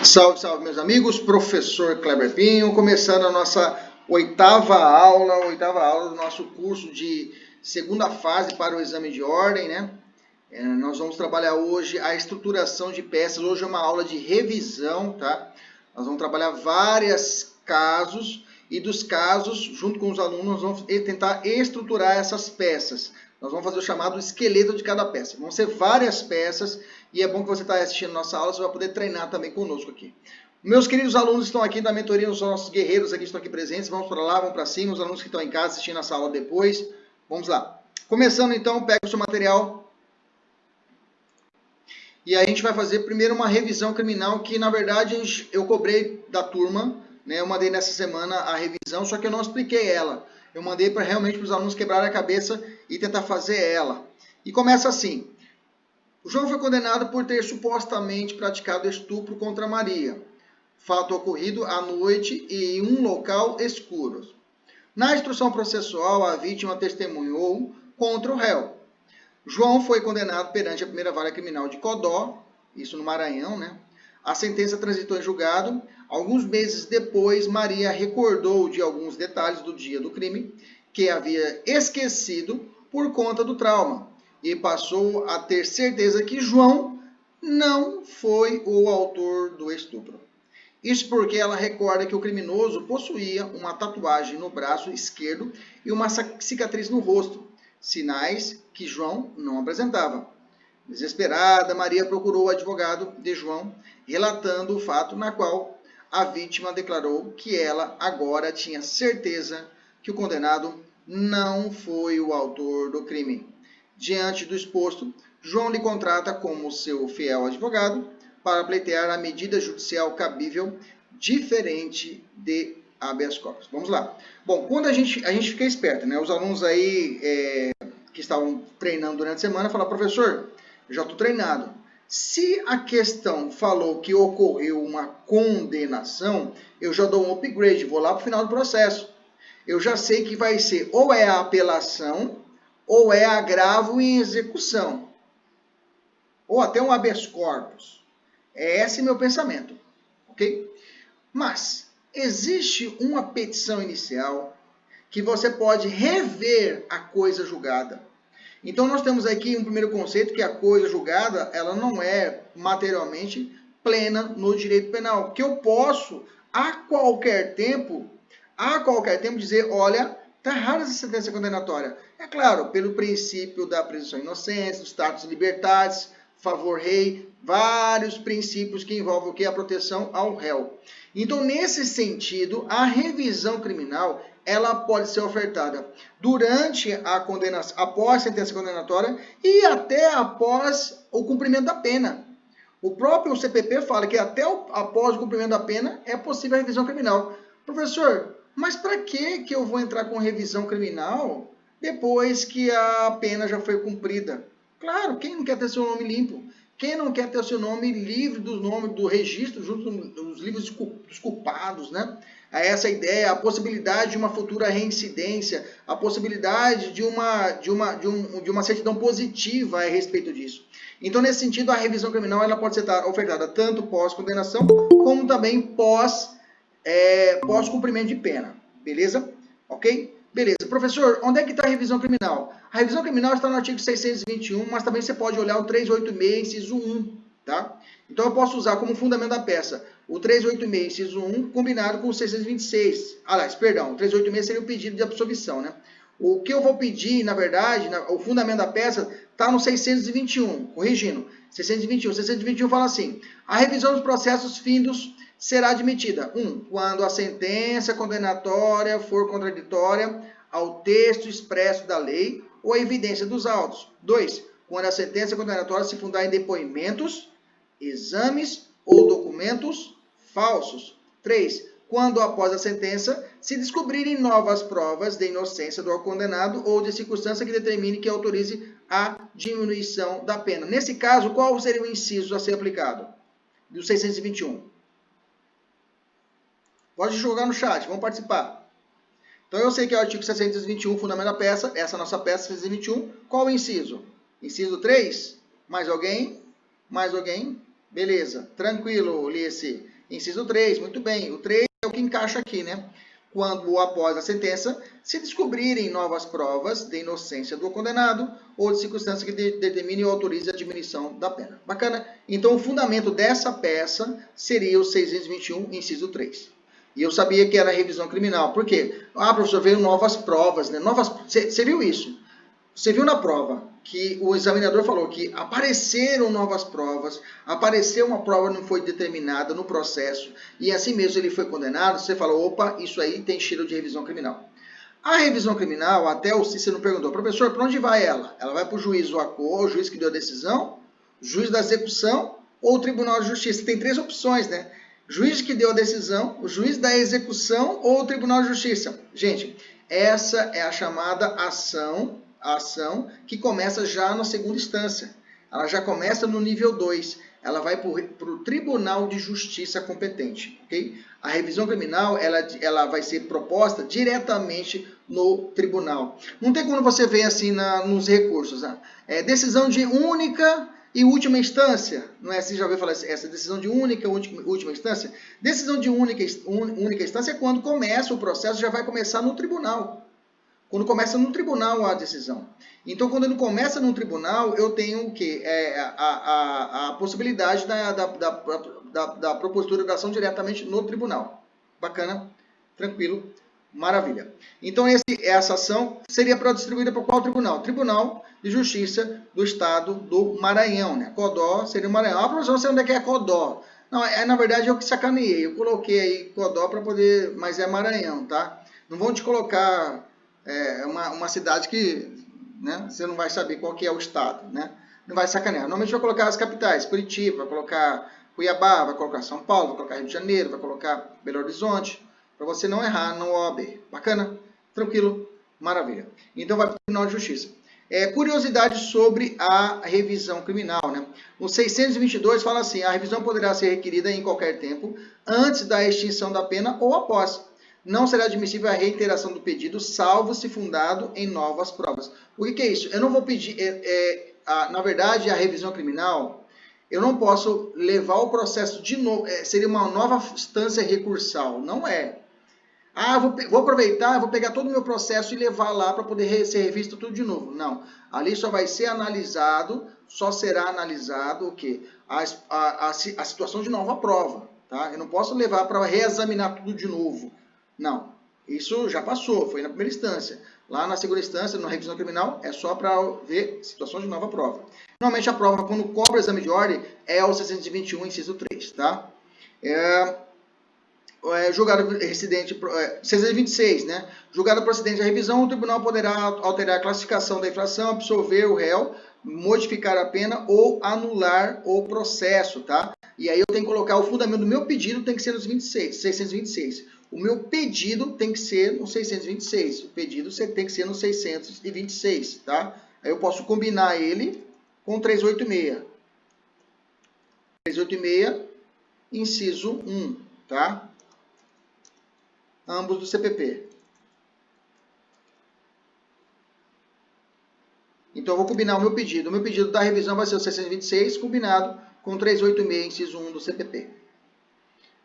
Salve, salve, meus amigos, professor Kleber Pinho, começando a nossa oitava aula do nosso curso de segunda fase para o exame de ordem, né? Nós vamos trabalhar hoje a estruturação de peças. Hoje é uma aula de revisão, tá? Nós vamos trabalhar vários casos e dos casos, junto com os alunos, nós vamos tentar estruturar essas peças. Nós vamos fazer o chamado esqueleto de cada peça. Vão ser várias peças e é bom que você está assistindo nossa aula, você vai poder treinar também conosco aqui. Meus queridos alunos estão aqui da mentoria, os nossos guerreiros aqui estão aqui presentes. Vamos para lá, vamos para cima. Os alunos que estão em casa assistindo essa aula depois. Vamos lá. Começando então, pega o seu material. E aí a gente vai fazer primeiro uma revisão criminal que, na verdade, eu cobrei da turma, né? Eu mandei nessa semana a revisão, só que eu não expliquei ela. Eu mandei realmente para os alunos quebrarem a cabeça e tentar fazer ela. E começa assim. O João foi condenado por ter supostamente praticado estupro contra Maria. Fato ocorrido à noite e em um local escuro. Na instrução processual, a vítima testemunhou contra o réu. João foi condenado perante a primeira vara criminal de Codó, isso no Maranhão, né? A sentença transitou em julgado. Alguns meses depois, Maria recordou de alguns detalhes do dia do crime que havia esquecido por conta do trauma e passou a ter certeza que João não foi o autor do estupro. Isso porque ela recorda que o criminoso possuía uma tatuagem no braço esquerdo e uma cicatriz no rosto, sinais que João não apresentava. Desesperada, Maria procurou o advogado de João, relatando o fato na qual a vítima declarou que ela agora tinha certeza que o condenado não foi o autor do crime. Diante do exposto, João lhe contrata como seu fiel advogado para pleitear a medida judicial cabível diferente de habeas corpus. Vamos lá. Bom, quando a gente fica esperto, né? Os alunos aí que estavam treinando durante a semana falaram, professor, eu já estou treinado. Se a questão falou que ocorreu uma condenação, eu já dou um upgrade, vou lá para o final do processo. Eu já sei que vai ser ou é a apelação ou é agravo em execução, ou até um habeas corpus. Esse é meu pensamento, ok? Mas existe uma petição inicial que você pode rever a coisa julgada. Então nós temos aqui um primeiro conceito que a coisa julgada, ela não é materialmente plena no direito penal, que eu posso a qualquer tempo dizer, olha, está errada essa sentença condenatória. É claro, pelo princípio da presunção de inocência, do status de libertatis, favor rei, vários princípios que envolvem o que? A proteção ao réu. Então, nesse sentido, a revisão criminal, ela pode ser ofertada durante a condenação, após a sentença condenatória e até após o cumprimento da pena. O próprio CPP fala que até após o cumprimento da pena é possível a revisão criminal. Professor, mas para que eu vou entrar com revisão criminal depois que a pena já foi cumprida? Claro, quem não quer ter seu nome limpo? Quem não quer ter o seu nome livre dos nomes do registro junto dos livros dos culpados, né? Essa ideia, a possibilidade de uma futura reincidência, a possibilidade de uma certidão positiva a respeito disso. Então, nesse sentido, a revisão criminal ela pode ser ofertada tanto pós-condenação como também pós-cumprimento de pena. Beleza? Ok? Beleza. Professor, onde é que está a revisão criminal? A revisão criminal está no artigo 621, mas também você pode olhar o 386, inciso 1, tá? Então, eu posso usar como fundamento da peça o 386, inciso 1, combinado com o 626. O 386 seria o pedido de absolvição, né? O que eu vou pedir, na verdade, o fundamento da peça está no 621, corrigindo. 621 fala assim, a revisão dos processos findos será admitida. 1. Quando a sentença condenatória for contraditória ao texto expresso da lei ou à evidência dos autos. 2. Quando a sentença condenatória se fundar em depoimentos, exames ou documentos falsos. 3. Quando, após a sentença, se descobrirem novas provas de inocência do condenado ou de circunstância que determine que autorize a diminuição da pena. Nesse caso, qual seria o inciso a ser aplicado? Do 621. Pode jogar no chat, vamos participar. Então eu sei que é o artigo 621, fundamento da peça, essa nossa peça 621. Qual o inciso? Inciso 3? Mais alguém? Mais alguém? Beleza, tranquilo, Lice. Inciso 3, muito bem. O 3 é o que encaixa aqui, né? Quando, após a sentença, se descobrirem novas provas de inocência do condenado ou de circunstância que determine ou autorize a diminuição da pena. Bacana? Então, o fundamento dessa peça seria o 621, inciso 3. E eu sabia que era revisão criminal. Por quê? Ah, professor, veio novas provas, né? Você viu isso? Você viu na prova que o examinador falou que apareceram novas provas, apareceu uma prova que não foi determinada no processo, e assim mesmo ele foi condenado, você falou, opa, isso aí tem cheiro de revisão criminal. A revisão criminal, até o Cícero perguntou, professor, para onde vai ela? Ela vai para o juiz do acordo, o juiz que deu a decisão, juiz da execução ou o Tribunal de Justiça? Tem 3 opções, né? Juiz que deu a decisão, o juiz da execução ou o Tribunal de Justiça. Gente, essa é a chamada ação que começa já na segunda instância. Ela já começa no nível 2. Ela vai para o Tribunal de Justiça competente. Okay? A revisão criminal ela vai ser proposta diretamente no tribunal. Não tem como você ver assim nos recursos. Né? Decisão de única e última instância. Não é? Você já ouviu falar essa decisão de única e última instância? Decisão de única instância é quando começa o processo, já vai começar no tribunal. Quando começa no tribunal a decisão. Então, quando ele começa no tribunal, eu tenho o quê? A possibilidade da propositura da ação diretamente no tribunal. Bacana? Tranquilo? Maravilha. Então, essa ação seria distribuída para qual tribunal? Tribunal de Justiça do Estado do Maranhão. Né? Codó seria o Maranhão. Ah, professor, não sei onde é que é Codó. Não, na verdade, eu que sacaneei. Eu coloquei aí Codó para poder... Mas é Maranhão, tá? Não vão te colocar... uma cidade que, né, você não vai saber qual que é o estado, né? Não vai sacanear. Normalmente vai colocar as capitais, Curitiba, vai colocar Cuiabá, vai colocar São Paulo, vai colocar Rio de Janeiro, vai colocar Belo Horizonte, para você não errar no OAB. Bacana? Tranquilo? Maravilha. Então vai para o Tribunal de Justiça. Curiosidade sobre a revisão criminal, né? O 622 fala assim, a revisão poderá ser requerida em qualquer tempo, antes da extinção da pena ou após. Não será admissível a reiteração do pedido, salvo se fundado em novas provas. O que é isso? Eu não vou pedir... na verdade, a revisão criminal, eu não posso levar o processo de novo... seria uma nova instância recursal. Não é. Ah, vou aproveitar, vou pegar todo o meu processo e levar lá para poder ser revisto tudo de novo. Não. Ali só vai ser analisado, só será analisado o quê? A situação de nova prova. Tá? Eu não posso levar para reexaminar tudo de novo. Não, isso já passou, foi na primeira instância. Lá na segunda instância, na revisão criminal, é só para ver situação de nova prova. Normalmente a prova, quando cobra o exame de ordem, é o 621, inciso 3, tá? Julgado residente, 626, né? Julgado procedente da revisão, o tribunal poderá alterar a classificação da infração, absolver o réu, modificar a pena ou anular o processo, tá? E aí eu tenho que colocar o fundamento do meu pedido, tem que ser nos 626. O meu pedido tem que ser no 626. O pedido tem que ser no 626, tá? Aí eu posso combinar ele com 386. 386, inciso 1, tá? Ambos do CPP. Então eu vou combinar o meu pedido. O meu pedido da revisão vai ser o 626, combinado com 386, inciso 1 do CPP.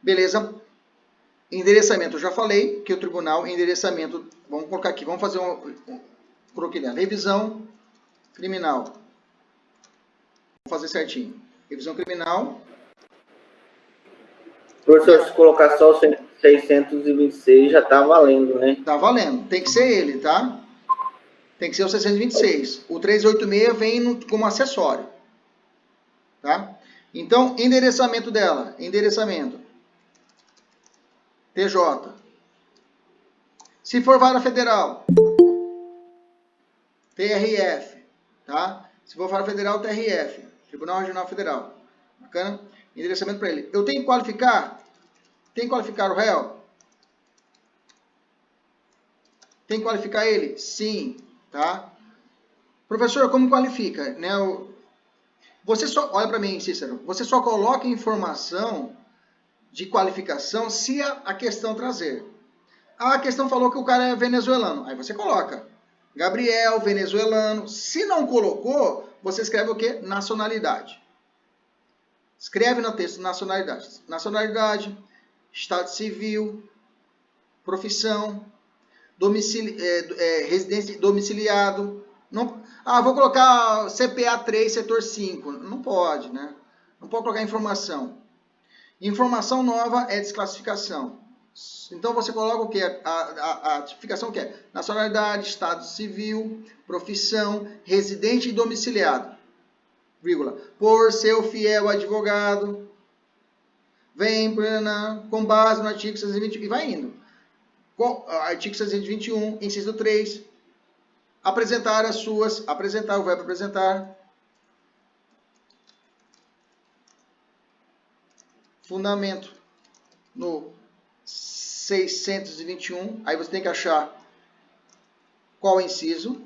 Beleza? Endereçamento, eu já falei que o tribunal, endereçamento, vamos colocar aqui, vamos fazer croquilhar. Revisão criminal. Vamos fazer certinho. Revisão criminal. Professor, se colocar só o 626 já tá valendo, né? Tá valendo. Tem que ser ele, tá? Tem que ser o 626. O 386 vem como acessório. Tá? Então, endereçamento dela. Endereçamento. TJ. Se for vara federal, TRF, tá? Se for vara federal, TRF, Tribunal Regional Federal. Bacana? Endereçamento para ele. Eu tenho que qualificar? Tem que qualificar o réu? Tem que qualificar ele? Sim, tá? Professor, como qualifica? Né? Você só, olha para mim, Cícero, você só coloca informação de qualificação se a questão trazer. A questão falou que o cara é venezuelano. Aí você coloca Gabriel, venezuelano. Se não colocou, você escreve o quê? Nacionalidade. Escreve no texto nacionalidade. Nacionalidade, estado civil, profissão, residência domiciliado. Não, vou colocar CPA 3, setor 5. Não pode, né? Não pode colocar informação. Informação nova é desclassificação. Então você coloca o que? A tipificação que é nacionalidade, estado civil, profissão, residente e domiciliado. Vírgula. Por seu fiel advogado, vem com base no artigo 620 e vai indo. Artigo 621, inciso 3. Apresentar o verbo apresentar. Fundamento no 621, aí você tem que achar qual é o inciso.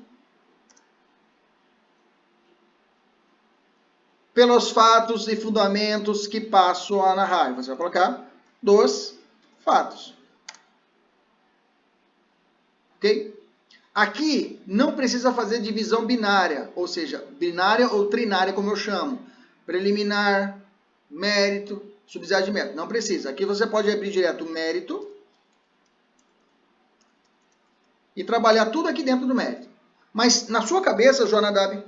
Pelos fatos e fundamentos que passo a narrar. Você vai colocar dos fatos. Ok? Aqui não precisa fazer divisão binária, ou seja, binária ou trinária, como eu chamo. Preliminar, mérito, subsidiário de mérito. Não precisa. Aqui você pode abrir direto o mérito e trabalhar tudo aqui dentro do mérito. Mas na sua cabeça, Jonadab,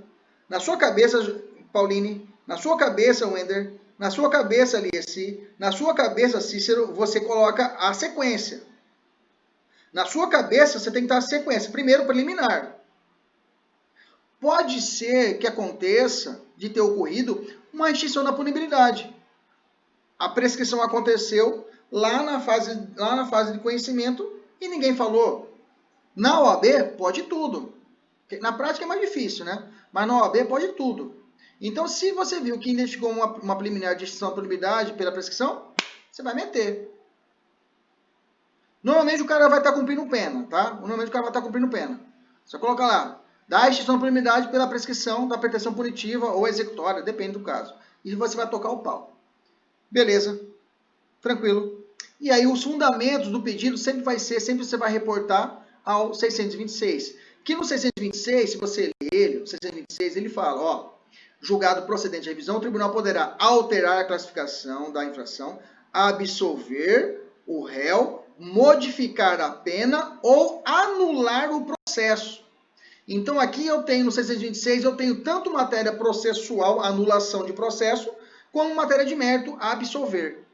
na sua cabeça, Pauline, na sua cabeça, Wender, na sua cabeça, Liesi, na sua cabeça, Cícero, você coloca a sequência. Na sua cabeça, você tem que estar a sequência. Primeiro, preliminar. Pode ser que aconteça de ter ocorrido uma extinção da punibilidade. A prescrição aconteceu lá na fase de conhecimento e ninguém falou. Na OAB, pode tudo. Na prática é mais difícil, né? Mas na OAB pode tudo. Então, se você viu que identificou uma preliminar de extinção da punibilidade pela prescrição, você vai meter. Normalmente o cara vai estar cumprindo pena, tá? Normalmente o cara vai estar cumprindo pena. Você coloca lá, da extinção da punibilidade pela prescrição da pretensão punitiva ou executória, depende do caso. E você vai tocar o pau. Beleza, tranquilo. E aí os fundamentos do pedido sempre você vai reportar ao 626. Que no 626, se você ler ele, o 626, ele fala, ó, julgado procedente de revisão, o tribunal poderá alterar a classificação da infração, absolver o réu, modificar a pena ou anular o processo. Então aqui eu tenho no 626, eu tenho tanto matéria processual, anulação de processo, como matéria de mérito, absolver.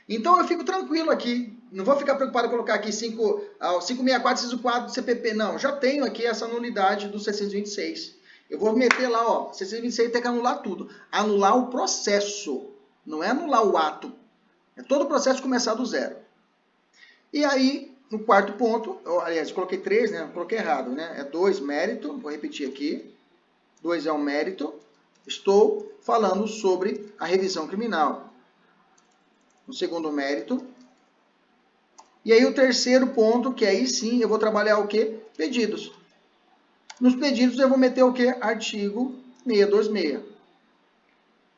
Então eu fico tranquilo aqui, não vou ficar preocupado em colocar aqui 564, inciso 4 do CPP, não, já tenho aqui essa nulidade do 626. Eu vou meter lá, ó, 626 tem que anular tudo. Anular o processo, não é anular o ato. É todo o processo começar do zero. E aí, no quarto ponto, aliás, eu coloquei 3, né? Eu coloquei errado, né? É 2, mérito, vou repetir aqui. 2 é um mérito. Estou falando sobre a revisão criminal. No segundo mérito. E aí o terceiro ponto, que aí sim eu vou trabalhar o quê? Pedidos. Nos pedidos eu vou meter o quê? Artigo 626.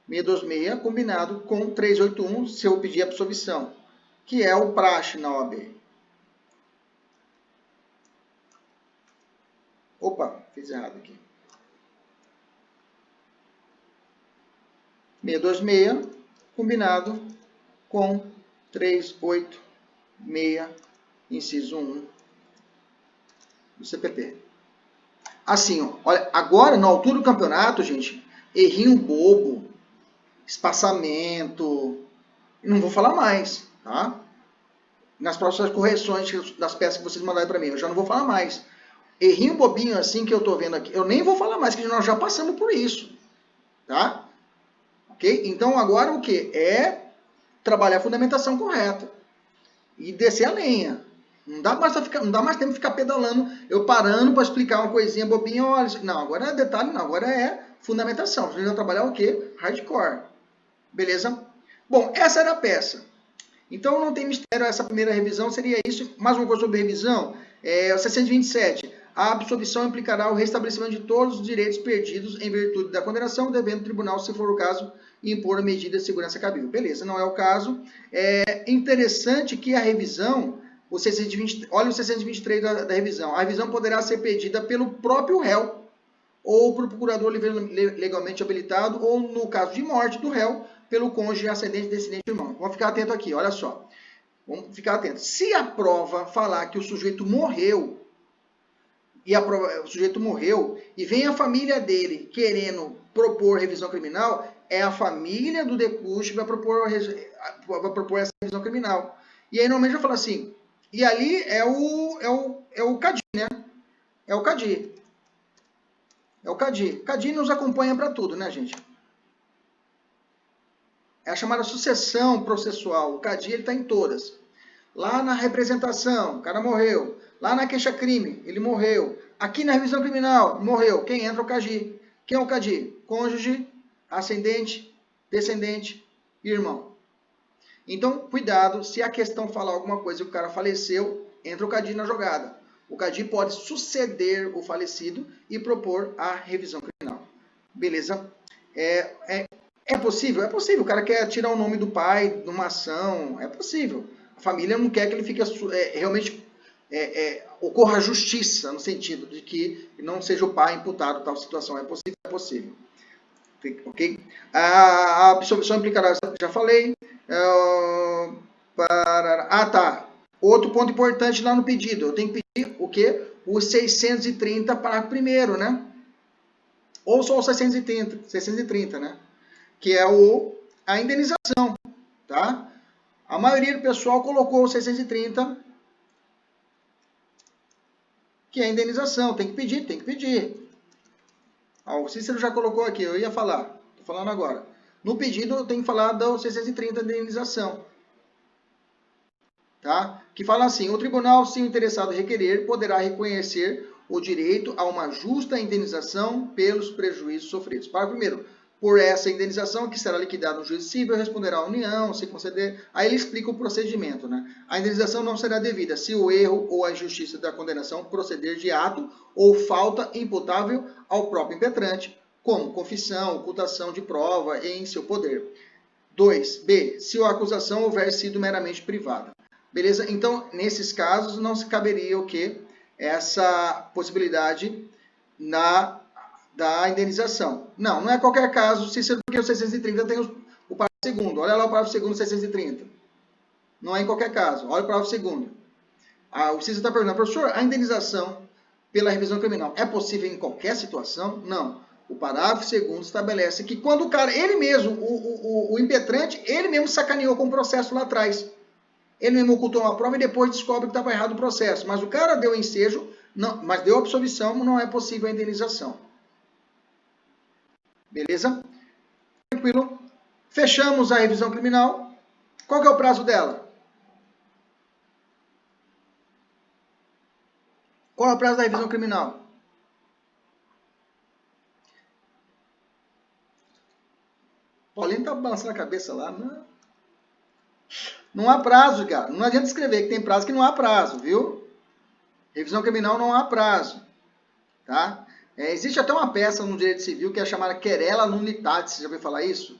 626 combinado com 381, se eu pedir absolvição, que é o praxe na OAB. Opa, fiz errado aqui. 626 combinado com 386, inciso 1 do CPP. Assim, ó, olha, agora, na altura do campeonato, gente, errinho bobo, espaçamento, não vou falar mais, tá? Nas próximas correções das peças que vocês mandarem para mim, eu já não vou falar mais. Errinho bobinho assim que eu tô vendo aqui, eu nem vou falar mais, que nós já passamos por isso, tá? Ok? Então, agora o que? É trabalhar a fundamentação correta e descer a lenha. Não dá mais tempo de ficar pedalando, eu parando para explicar uma coisinha bobinha, olha, não, agora é detalhe, não, agora é fundamentação. A gente vai trabalhar o quê? Hardcore. Beleza? Bom, essa era a peça. Então não tem mistério, essa primeira revisão seria isso. Mais uma coisa sobre revisão, o 627. A absolvição implicará o restabelecimento de todos os direitos perdidos em virtude da condenação, devendo o tribunal, se for o caso, impor a medida de segurança cabível. Beleza, não é o caso. É interessante que a revisão, olha o 623 da revisão. A revisão poderá ser pedida pelo próprio réu ou por procurador legalmente habilitado, ou no caso de morte do réu, pelo cônjuge, ascendente, descendente, irmão. Vamos ficar atento aqui, olha só. Vamos ficar atento. Se a prova falar que o sujeito morreu, o sujeito morreu, e vem a família dele querendo propor revisão criminal, é a família do decúbito que vai propor essa revisão criminal. E aí normalmente vai falar assim, e ali é o CADI, né? É o CADI. É o CADI. O CADI nos acompanha para tudo, né, gente? É a chamada sucessão processual. O CADI ele está em todas. Lá na representação, o cara morreu. Lá na queixa-crime, ele morreu. Aqui na revisão criminal, morreu. Quem entra é o CADI. Quem é o CADI? Cônjuge, ascendente, descendente e irmão. Então, cuidado, se a questão falar alguma coisa e o cara faleceu, entra o CADI na jogada. O CADI pode suceder o falecido e propor a revisão criminal. Beleza? É possível? É possível. O cara quer tirar o nome do pai de uma ação. É possível. A família não quer que ele fique realmente ocorra justiça, no sentido de que não seja o pai imputado tal situação. É possível? É possível. Ok? A absolvição implicará, já falei. Tá. Outro ponto importante lá no pedido. Eu tenho que pedir o quê? Os 630 parágrafo primeiro, né? Ou só os 630, né? Que é a indenização, tá? A maioria do pessoal colocou o 630, que é a indenização. Tem que pedir, tem que pedir. O Cícero já colocou aqui, eu ia falar. Estou falando agora. No pedido, eu tenho que falar da 630 de indenização. Tá? Que fala assim, o tribunal, se o interessado requerer, poderá reconhecer o direito a uma justa indenização pelos prejuízos sofridos. Parágrafo primeiro. Por essa indenização, que será liquidada no juízo civil, responderá a União, se conceder... Aí ele explica o procedimento, né? A indenização não será devida se o erro ou a injustiça da condenação proceder de ato ou falta imputável ao próprio impetrante, como confissão, ocultação de prova em seu poder. 2. Se a acusação houver sido meramente privada. Beleza? Então, nesses casos, não se caberia o quê? Essa possibilidade da indenização. Não é qualquer caso, porque o 630 tem o parágrafo segundo. Olha lá o parágrafo segundo, 630. Não é em qualquer caso. Olha o parágrafo segundo. O Cícero está perguntando, professor, a indenização pela revisão criminal é possível em qualquer situação? Não. O parágrafo segundo estabelece que quando o cara, ele mesmo, o impetrante, ele mesmo sacaneou com o processo lá atrás. Ele mesmo ocultou uma prova e depois descobre que estava errado o processo. Mas o cara deu ensejo, não, mas deu absolvição, não é possível a indenização. Beleza? Tranquilo? Fechamos a revisão criminal. Qual que é o prazo dela? Qual é o prazo da revisão criminal? Paulinho tá balançando a cabeça lá. Não há prazo, cara. Não adianta escrever que tem prazo que não há prazo, viu? Revisão criminal não há prazo. Tá? Existe até uma peça no direito civil que é chamada querela nullitate. Você já ouviu falar isso?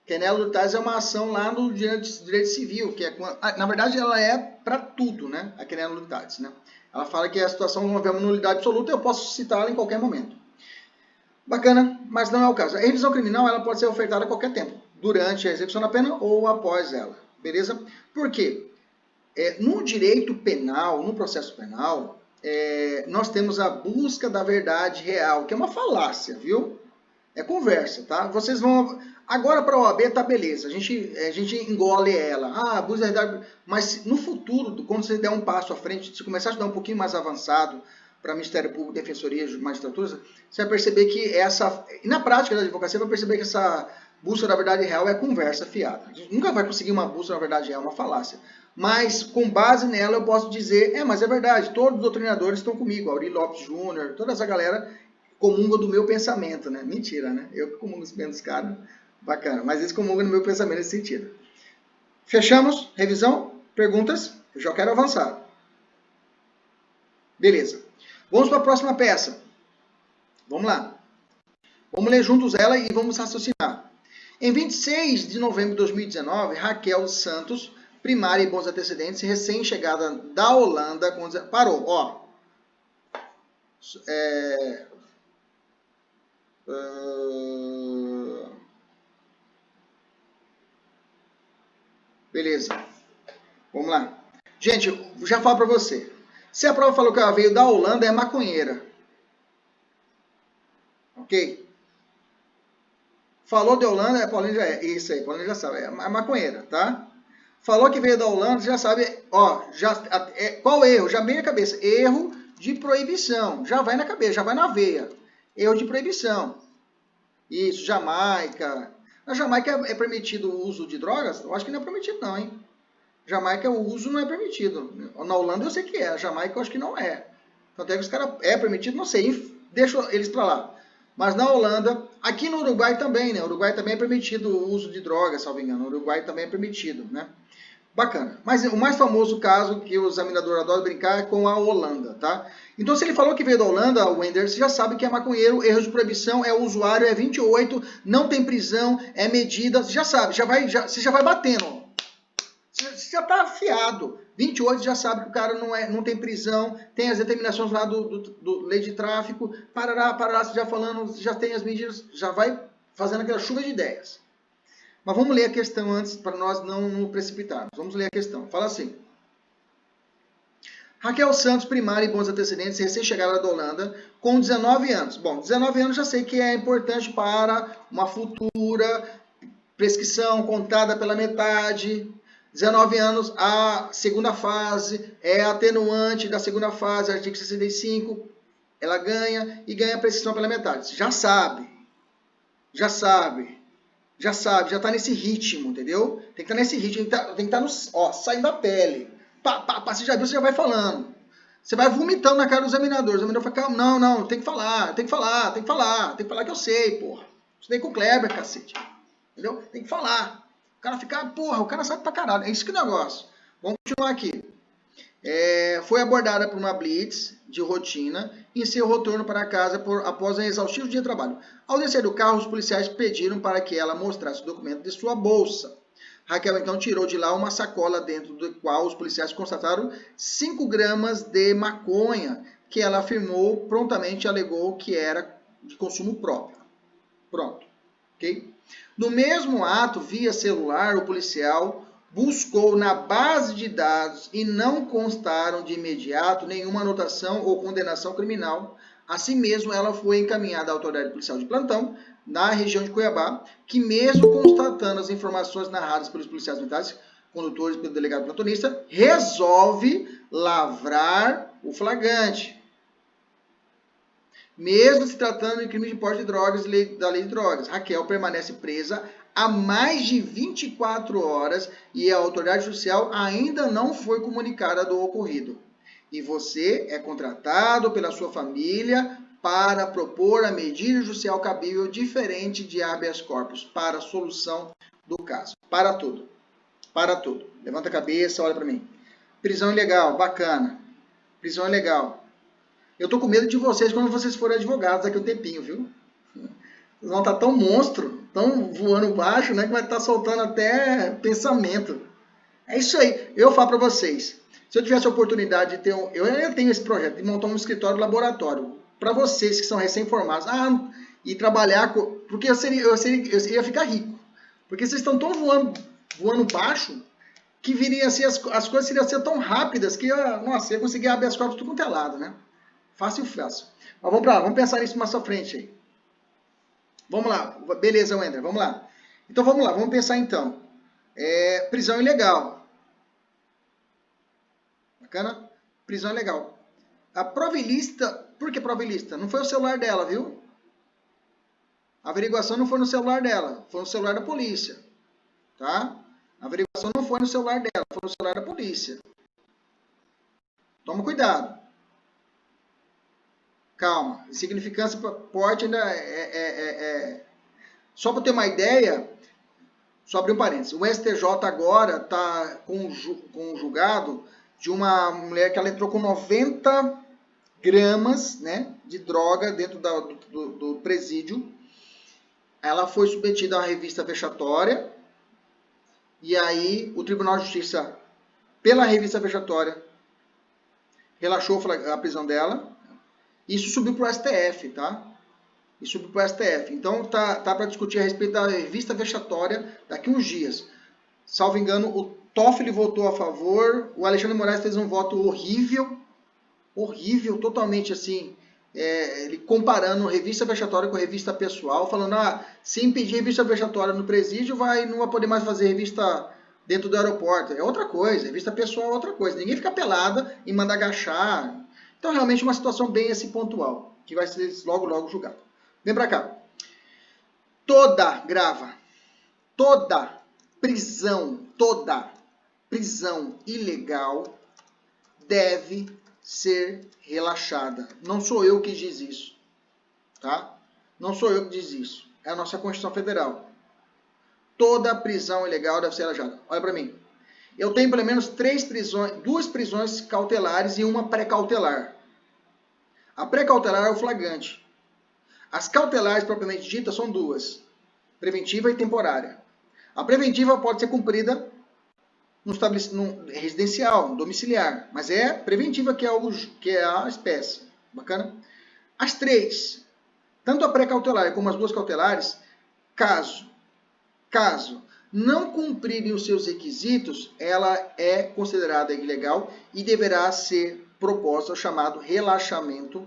Querela nullitate é uma ação lá no direito civil, que na verdade ela é para tudo, né? A querela nullitate, né? Ela fala que a situação não houver uma nulidade absoluta, eu posso citá-la em qualquer momento. Bacana, mas não é o caso. A revisão criminal ela pode ser ofertada a qualquer tempo, durante a execução da pena ou após ela, beleza? Por quê? No direito penal, no processo penal, nós temos a busca da verdade real, que é uma falácia, viu? É conversa, tá? Vocês vão... Agora para a OAB tá beleza, a gente engole ela. Busca da verdade... Mas no futuro, quando você der um passo à frente, se começar a estudar um pouquinho mais avançado para Ministério Público, Defensoria, Magistratura, você vai perceber que na prática da advocacia, você vai perceber que essa busca da verdade real é conversa fiada. A gente nunca vai conseguir uma busca da verdade real, uma falácia. Mas, com base nela, eu posso dizer, mas é verdade, todos os doutrinadores estão comigo, Auri Lopes Júnior, toda essa galera comunga do meu pensamento, né? Mentira, né? Eu que comungo os pensos dos caras, bacana, mas eles comungam no meu pensamento nesse sentido. Fechamos? Revisão? Perguntas? Eu já quero avançar. Beleza. Vamos para a próxima peça. Vamos lá. Vamos ler juntos ela e vamos raciocinar. Em 26 de novembro de 2019, Raquel Santos, primária e bons antecedentes, recém-chegada da Holanda... Parou, ó. Beleza. Vamos lá. Gente, já falo para você. Se a prova falou que ela veio da Holanda, é maconheira. Ok? Falou de Holanda, a Paulinha já é. Isso aí, Paulinha já sabe. É maconheira, tá? Falou que veio da Holanda, já sabe. Ó, qual erro? Já vem na cabeça. Erro de proibição. Já vai na cabeça, já vai na veia. Erro de proibição. Isso, Jamaica. Na Jamaica é permitido o uso de drogas? Eu acho que não é permitido não, hein? Jamaica o uso não é permitido. Na Holanda eu sei que é, a Jamaica eu acho que não é. Tanto é que os caras é permitido, não sei, deixa eles pra lá. Mas na Holanda, aqui no Uruguai também, né? O Uruguai também é permitido o uso de drogas, salvo engano. O Uruguai também é permitido, né? Bacana. Mas o mais famoso caso que o examinador adora brincar é com a Holanda, tá? Então, se ele falou que veio da Holanda, o Wender, você já sabe que é maconheiro, erro de proibição, é usuário, é 28, não tem prisão, é medida, você já sabe, você já vai batendo, ó. Você já tá afiado. 28 já sabe que o cara não tem prisão, tem as determinações lá do lei de tráfico, parará, você já falando, já tem as medidas, já vai fazendo aquela chuva de ideias. Mas vamos ler a questão antes, para nós não nos precipitarmos. Vamos ler a questão. Fala assim. Raquel Santos, primária e bons antecedentes, recém-chegada da Holanda, com 19 anos. Bom, 19 anos já sei que é importante para uma futura prescrição contada pela metade. 19 anos, a segunda fase é atenuante da segunda fase, artigo 65. Ela ganha e ganha a prescrição pela metade. Já sabe. Já sabe. Já sabe, já tá nesse ritmo, entendeu? Tem que estar nesse ritmo, tem que estar no, ó, saindo da pele. Você já viu, você já vai falando. Você vai vomitando na cara do examinador. O examinador fala, não, tem que falar que eu sei, porra. Estudei com o Kleber, cacete. Entendeu? Tem que falar. O cara fica, porra, o cara sabe pra caralho. É isso que é o negócio. Vamos continuar aqui. Foi abordada por uma blitz de rotina e em seu retorno para casa após um exaustivo dia de trabalho. Ao descer do carro, os policiais pediram para que ela mostrasse o documento de sua bolsa. Raquel então tirou de lá uma sacola dentro do qual os policiais constataram 5 gramas de maconha, que ela afirmou prontamente alegou que era de consumo próprio. Pronto. Ok? No mesmo ato, via celular, o policial buscou na base de dados e não constaram de imediato nenhuma anotação ou condenação criminal. Assim mesmo, ela foi encaminhada à autoridade policial de plantão, na região de Cuiabá, que mesmo constatando as informações narradas pelos policiais militares, condutores e pelo delegado plantonista, resolve lavrar o flagrante. Mesmo se tratando de crime de porte de drogas da lei de drogas, Raquel permanece presa há mais de 24 horas e a autoridade judicial ainda não foi comunicada do ocorrido. E você é contratado pela sua família para propor a medida judicial cabível diferente de habeas corpus para a solução do caso. Para tudo. Para tudo. Levanta a cabeça, olha para mim. Prisão ilegal, bacana. Prisão ilegal. Eu tô com medo de vocês quando vocês forem advogados daqui a um tempinho, viu? Vocês vão estar tão monstro, tão voando baixo, né? Que vai estar soltando até pensamento. É isso aí. Eu falo para vocês. Se eu tivesse a oportunidade de ter eu ainda tenho esse projeto, de montar um escritório laboratório. Para vocês que são recém-formados. E trabalhar... Porque eu ia ficar rico. Porque vocês estão tão voando baixo que viria assim, as coisas seriam ser tão rápidas que nossa, ia conseguir habeas corpus tudo quanto é lado, né? Fácil. Mas vamos lá, vamos pensar nisso mais à frente aí. Vamos lá, beleza, Wender, vamos lá. Então vamos lá, vamos pensar então. Prisão ilegal. Bacana? Prisão ilegal. A prova ilícita, por que prova ilícita? Não foi o celular dela, viu? A averiguação não foi no celular dela, foi no celular da polícia. Tá? A averiguação não foi no celular dela, foi no celular da polícia. Toma cuidado. Calma, significância para porte ainda Só para ter uma ideia, só abrir um parênteses, o STJ agora está com um julgado de uma mulher que ela entrou com 90 gramas, né, de droga dentro do presídio. Ela foi submetida a uma revista vexatória e aí o Tribunal de Justiça, pela revista vexatória, relaxou a prisão dela. Isso subiu para o STF, tá? Isso subiu para o STF. Então, tá para discutir a respeito da revista vexatória daqui uns dias. Salvo engano, o Toffoli votou a favor. O Alexandre Moraes fez um voto horrível. Horrível, totalmente assim. Ele comparando revista vexatória com revista pessoal, falando, se impedir revista vexatória no presídio, não vai poder mais fazer revista dentro do aeroporto. É outra coisa, revista pessoal é outra coisa. Ninguém fica pelada e manda agachar. Então, realmente, uma situação bem assim, pontual, que vai ser logo, logo julgada. Vem pra cá. Toda prisão ilegal deve ser relaxada. Não sou eu que diz isso, tá? Não sou eu que diz isso. É a nossa Constituição Federal. Toda prisão ilegal deve ser relaxada. Olha para mim. Eu tenho pelo menos 2 prisões cautelares e uma pré-cautelar. A pré-cautelar é o flagrante. As cautelares propriamente ditas são 2, preventiva e temporária. A preventiva pode ser cumprida no residencial, no domiciliar, mas é preventiva que é a espécie. Bacana? As 3, tanto a pré-cautelar como as 2 cautelares, caso não cumprirem os seus requisitos, ela é considerada ilegal e deverá ser proposta o chamado relaxamento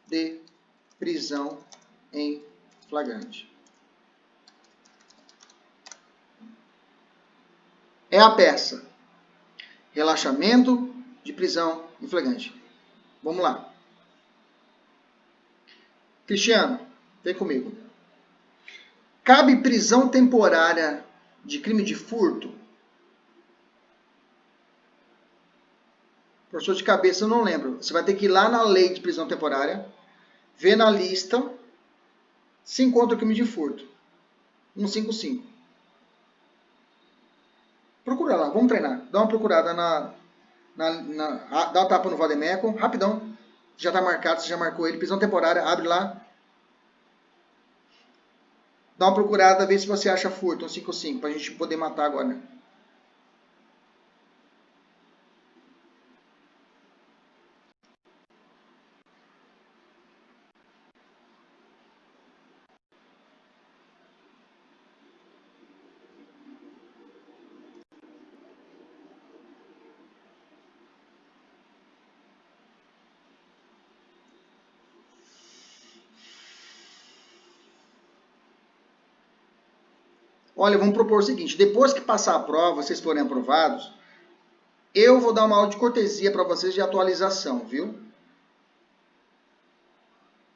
de prisão em flagrante. É a peça. Relaxamento de prisão em flagrante. Vamos lá. Cristiano, vem comigo. Cabe prisão temporária de crime de furto? Professor de cabeça, eu não lembro. Você vai ter que ir lá na lei de prisão temporária, ver na lista se encontra o crime de furto. 155. Procura lá, vamos treinar. Dá uma procurada dá uma tapa no Vademeco, rapidão. Já está marcado, você já marcou ele. Prisão temporária, abre lá. Dá uma procurada, vê se você acha furto, 155, para a gente poder matar agora, né? Olha, vamos propor o seguinte, depois que passar a prova, vocês forem aprovados, eu vou dar uma aula de cortesia para vocês de atualização, viu?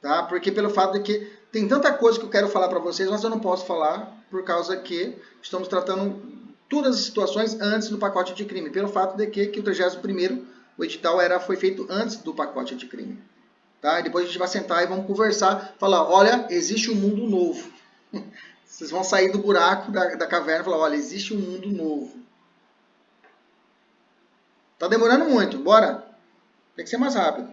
Tá? Porque pelo fato de que tem tanta coisa que eu quero falar para vocês, mas eu não posso falar por causa que estamos tratando todas as situações antes do pacote de crime, pelo fato de que o 31º, o edital foi feito antes do pacote de crime. Tá? E depois a gente vai sentar e vamos conversar, falar, olha, existe um mundo novo. Vocês vão sair do buraco da caverna e falar, olha, existe um mundo novo. Tá demorando muito, bora. Tem que ser mais rápido.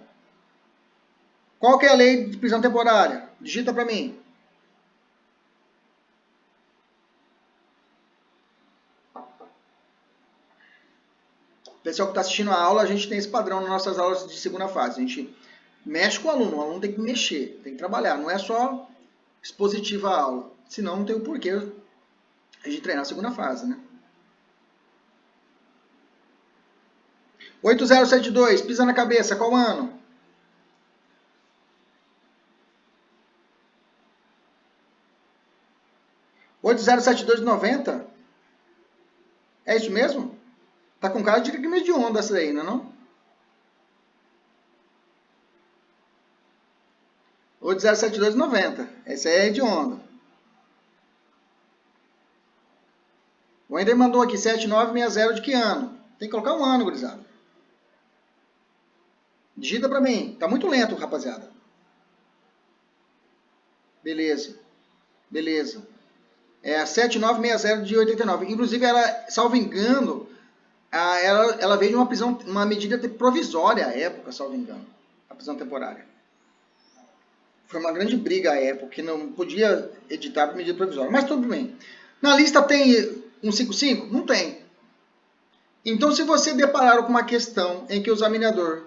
Qual que é a lei de prisão temporária? Digita para mim. Pessoal que está assistindo a aula, a gente tem esse padrão nas nossas aulas de segunda fase. A gente mexe com o aluno tem que mexer, tem que trabalhar. Não é só expositiva a aula. Senão não tem o porquê a gente treinar a segunda fase, né? 8072, pisa na cabeça, qual ano? (807290) É isso mesmo? Tá com cara de crime de onda essa aí, não é não? 807290. Essa aí é de onda. O Ender mandou aqui 7960 de que ano? Tem que colocar um ano, gurizada. Digita pra mim. Tá muito lento, rapaziada. Beleza. Beleza. É 7960 de 89. Inclusive, ela, salvo engano, ela veio de uma prisão, uma medida provisória à época, salvo engano. A prisão temporária. Foi uma grande briga à época, que não podia editar por medida provisória. Mas tudo bem. Na lista tem 155? Não tem. Então, se você deparar com uma questão em que o examinador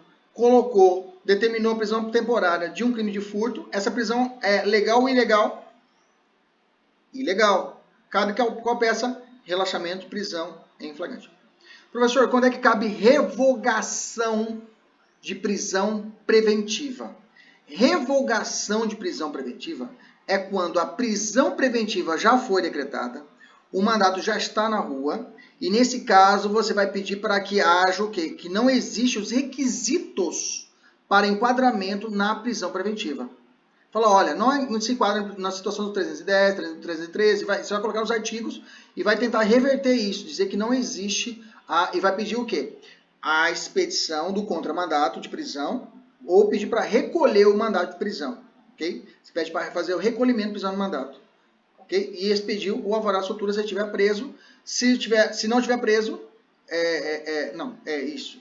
determinou a prisão temporária de um crime de furto, essa prisão é legal ou ilegal? Ilegal. Cabe qual peça? Relaxamento, prisão em flagrante. Professor, quando é que cabe revogação de prisão preventiva? Revogação de prisão preventiva é quando a prisão preventiva já foi decretada, o mandato já está na rua, e nesse caso você vai pedir para que haja o quê? Que não existam os requisitos para enquadramento na prisão preventiva. Fala, olha, não se enquadra na situação do 310, 313, você vai colocar nos artigos e vai tentar reverter isso, dizer que não existe, e vai pedir o quê? A expedição do contramandato de prisão ou pedir para recolher o mandato de prisão, ok? Você pede para fazer o recolhimento de prisão do mandato, ok? E expedir o alvará soltura se estiver preso. Se não estiver preso,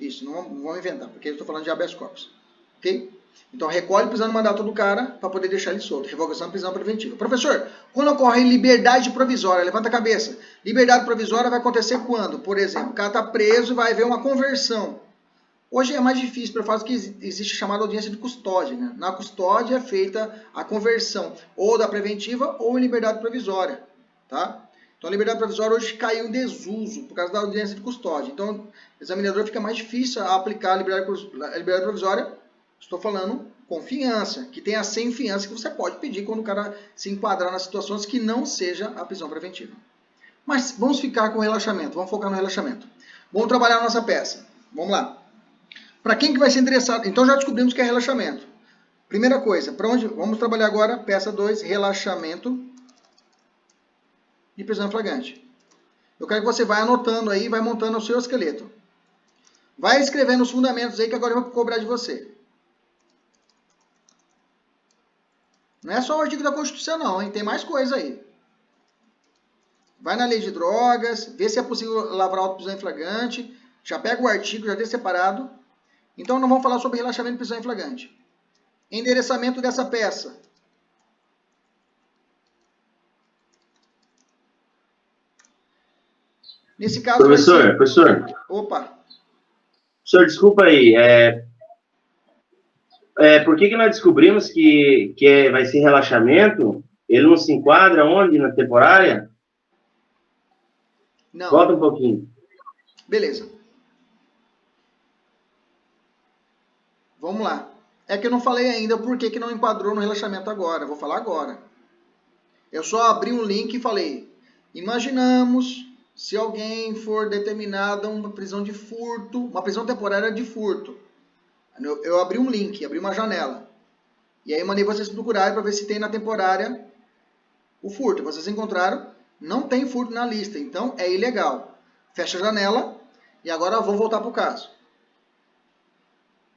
isso, não vamos inventar, porque eu estou falando de habeas corpus, ok? Então, recolhe prisão no mandato do cara para poder deixar ele solto. Revogação de prisão preventiva. Professor, quando ocorre liberdade provisória, levanta a cabeça. Liberdade provisória vai acontecer quando? Por exemplo, o cara está preso e vai haver uma conversão. Hoje é mais difícil, pelo fato que existe a chamada audiência de custódia. Né? Na custódia é feita a conversão ou da preventiva ou em liberdade provisória. Tá? Então, a liberdade provisória hoje caiu em desuso por causa da audiência de custódia. Então, o examinador fica mais difícil a aplicar a liberdade provisória. Estou falando com fiança, que tem a sem fiança que você pode pedir quando o cara se enquadrar nas situações que não seja a prisão preventiva. Mas vamos ficar com o relaxamento, vamos focar no relaxamento. Vamos trabalhar a nossa peça. Vamos lá. Para quem que vai ser interessado? Então já descobrimos que é relaxamento. Primeira coisa, para onde? Vamos trabalhar agora, peça 2, relaxamento de prisão em flagrante. Eu quero que você vá anotando aí, vai montando o seu esqueleto. Vai escrevendo os fundamentos aí que agora eu vou cobrar de você. Não é só o artigo da Constituição não, hein? Tem mais coisa aí. Vai na lei de drogas, vê se é possível lavrar auto-prisão em flagrante, já pega o artigo, já tem separado. Então não vamos falar sobre relaxamento de prisão em flagrante. Endereçamento dessa peça. Nesse caso Professor. Opa. Professor, desculpa aí. Por que nós descobrimos que vai ser relaxamento? Ele não se enquadra onde? Na temporária? Não. Volta um pouquinho. Beleza. Vamos lá. É que eu não falei ainda por que não enquadrou no relaxamento agora. Vou falar agora. Eu só abri um link e falei, imaginamos se alguém for determinada uma prisão de furto, uma prisão temporária de furto. Eu abri um link, abri uma janela. E aí mandei vocês procurarem para ver se tem na temporária o furto. Vocês encontraram, não tem furto na lista, então é ilegal. Fecha a janela e agora eu vou voltar para o caso.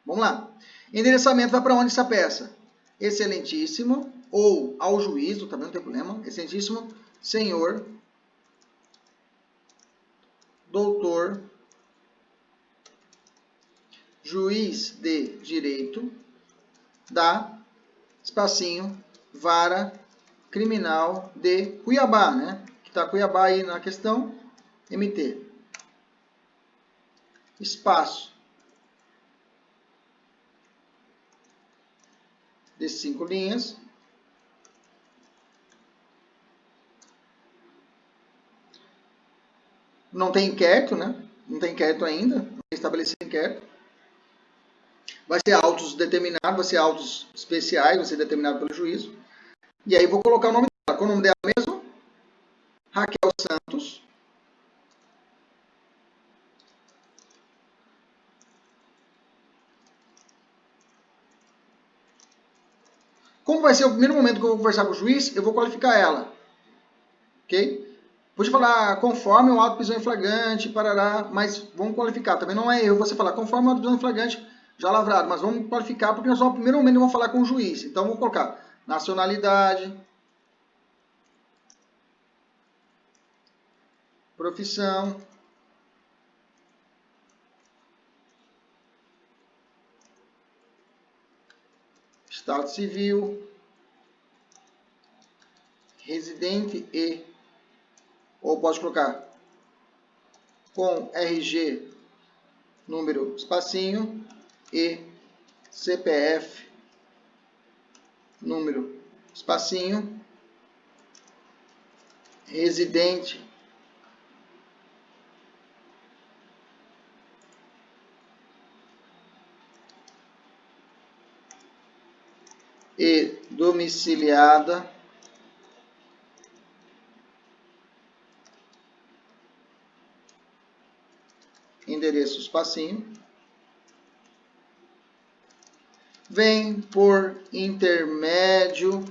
Vamos lá. Endereçamento vai para onde essa peça? Excelentíssimo, ou ao juízo, também não tem problema. Excelentíssimo senhor, doutor, juiz de direito da, espacinho, vara criminal de Cuiabá, né? Que está Cuiabá aí na questão, MT. Espaço de 5 linhas. Não tem inquérito, né? Não tem inquérito ainda, não tem estabelecido inquérito. Vai ser autos determinados, vai ser autos especiais, vai ser determinado pelo juízo. E aí vou colocar o nome dela. Qual é o nome dela mesmo? Raquel Santos. Como vai ser o primeiro momento que eu vou conversar com o juiz, eu vou qualificar ela. Ok? Pode falar conforme o auto de prisão em flagrante, parará, mas vamos qualificar. Também não é eu você falar conforme o auto de prisão em flagrante já lavrado, mas vamos qualificar porque nós vamos, no primeiro momento, vamos falar com o juiz. Então, vou colocar nacionalidade, profissão, estado civil, residente e, ou pode colocar com RG, número, espacinho, e CPF, número, espacinho, residente, domiciliada endereço espacinho, vem por intermédio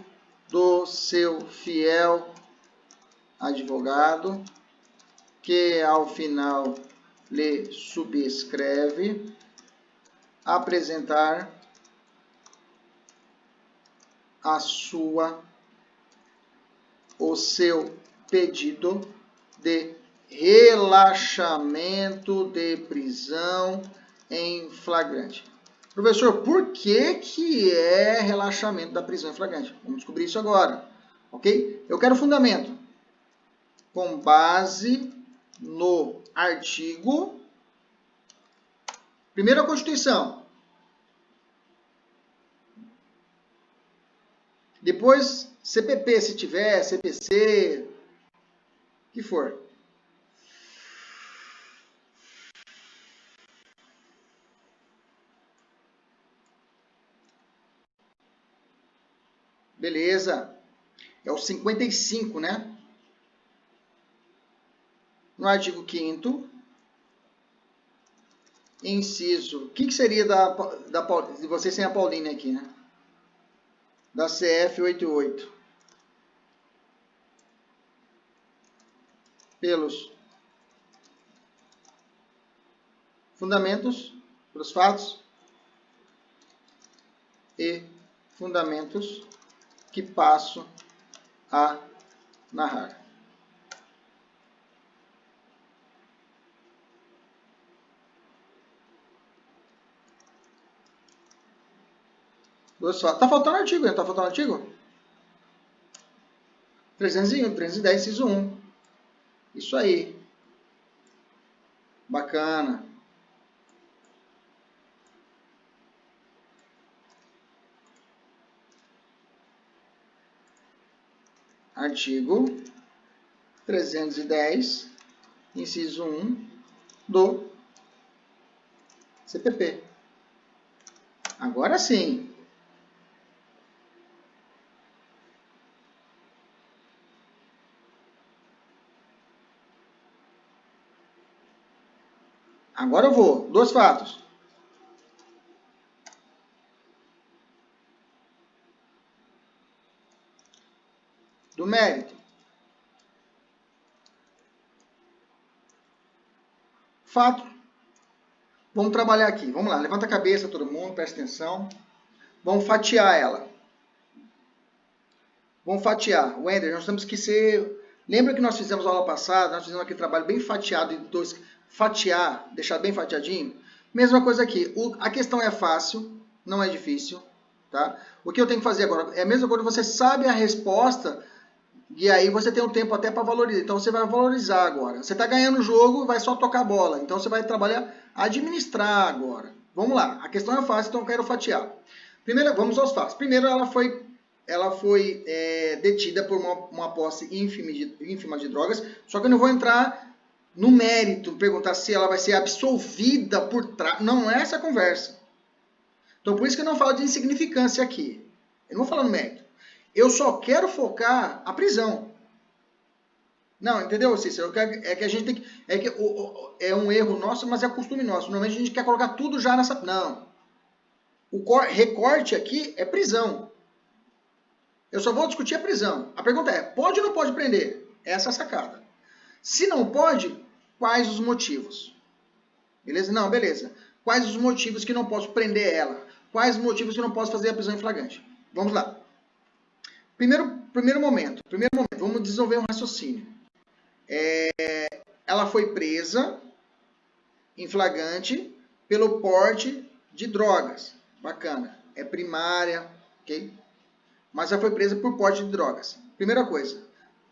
do seu fiel advogado, que ao final lhe subscreve, apresentar o seu pedido de relaxamento de prisão em flagrante. Professor, por que é relaxamento da prisão em flagrante? Vamos descobrir isso agora, ok? Eu quero fundamento. Com base no artigo 1ª Constituição. Depois, CPP, se tiver, CPC, o que for. Beleza. É o 55, né? No artigo 5º, inciso... O que seria de vocês sem a Pauline aqui, né? Da CF 88. Pelos fundamentos, pelos fatos e fundamentos que passo a narrar. Tá faltando artigo, né? Tá faltando artigo? 301, 310, inciso 1. Isso aí. Bacana. Artigo 310, inciso 1 do CPP. Agora sim. Agora eu vou. 2 fatos. Do mérito. Fato. Vamos trabalhar aqui. Vamos lá. Levanta a cabeça todo mundo, presta atenção. Vamos fatiar ela. Vamos fatiar. Wender, nós temos que ser... Lembra que nós fizemos a aula passada? Nós fizemos aquele trabalho bem fatiado de 2... Fatiar, deixar bem fatiadinho. Mesma coisa aqui. A questão é fácil, não é difícil. Tá? O que eu tenho que fazer agora? É a mesma coisa, você sabe a resposta e aí você tem um tempo até para valorizar. Então você vai valorizar agora. Você está ganhando o jogo, vai só tocar a bola. Então você vai trabalhar, administrar agora. Vamos lá. A questão é fácil, então eu quero fatiar. Primeiro, vamos aos fatos. Primeiro, ela foi detida por uma posse ínfima de drogas. Só que eu não vou entrar no mérito, perguntar se ela vai ser absolvida por tráfico. Não é essa a conversa. Então, por isso que eu não falo de insignificância aqui. Eu não vou falar no mérito. Eu só quero focar a prisão. Não, entendeu, Cícero? É que a gente tem que... É um erro nosso, mas é costume nosso. Normalmente a gente quer colocar tudo já nessa... Não. O recorte aqui é prisão. Eu só vou discutir a prisão. A pergunta é, pode ou não pode prender? Essa é a sacada. Se não pode, quais os motivos? Beleza? Não, beleza. Quais os motivos que não posso prender ela? Quais os motivos que não posso fazer a prisão em flagrante? Vamos lá. Primeiro momento, vamos desenvolver um raciocínio. Ela foi presa em flagrante pelo porte de drogas. Bacana. É primária, ok? Mas ela foi presa por porte de drogas. Primeira coisa,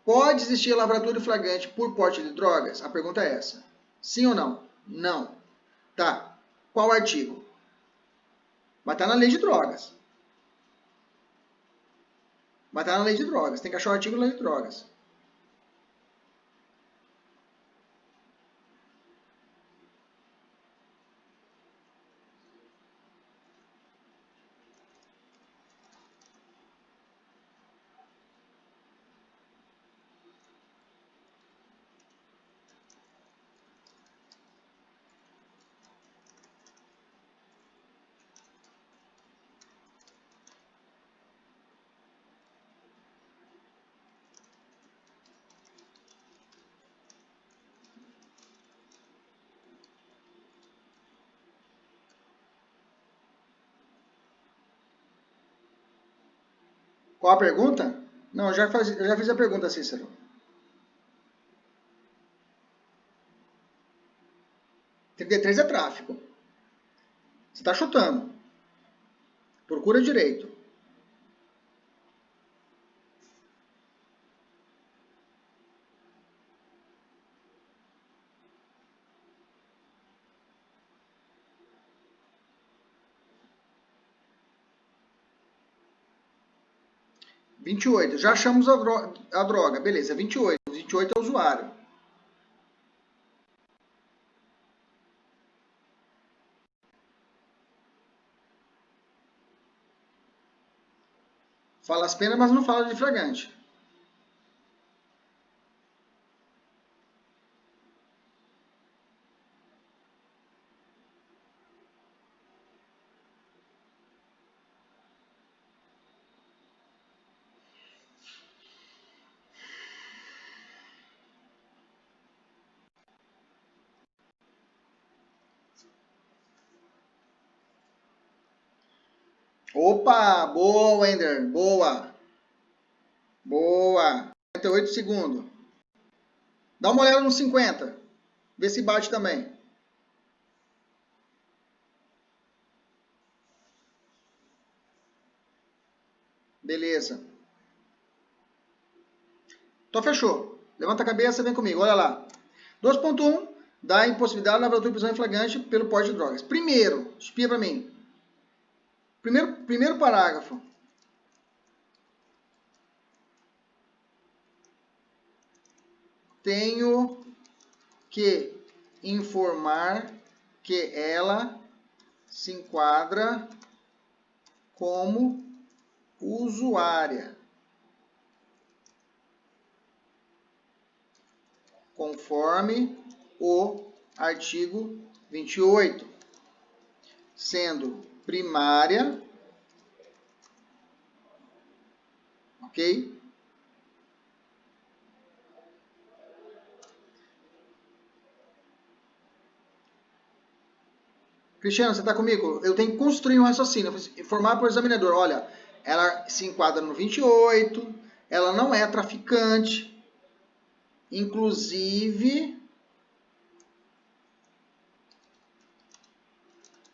pode existir lavratura em flagrante por porte de drogas? A pergunta é essa. Sim ou não? Não. Tá. Qual artigo? Vai estar na lei de drogas. Vai estar na lei de drogas. Tem que achar o artigo da lei de drogas. Qual a pergunta? Não, eu já fiz a pergunta, Cícero. R$33 é tráfico. Você está chutando. Procura direito. R$28. Já achamos a droga. Beleza, R$28. R$28 é o usuário. Fala as penas, mas não fala de flagrante. Opa, boa, Wender, boa. Boa. 48 segundos. Dá uma olhada no 50. Vê se bate também. Beleza. Então fechou. Levanta a cabeça e vem comigo. Olha lá. 2.1 dá impossibilidade de lavratura de prisão em flagrante pelo porte de drogas. Primeiro, espia para mim. Primeiro parágrafo. Tenho que informar que ela se enquadra como usuária, conforme o artigo 28, sendo primária, ok? Cristiano, você está comigo? Eu tenho que construir um raciocínio, informar para o examinador, olha, ela se enquadra no 28, ela não é traficante, inclusive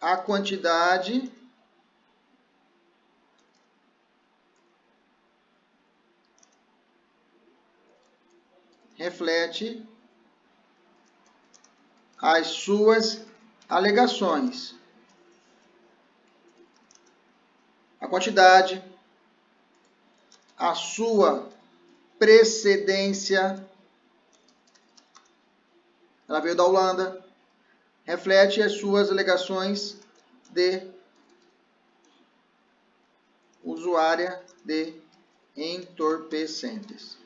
a quantidade reflete as suas alegações. A quantidade, a sua precedência, ela veio da Holanda, reflete as suas alegações de usuária de entorpecentes.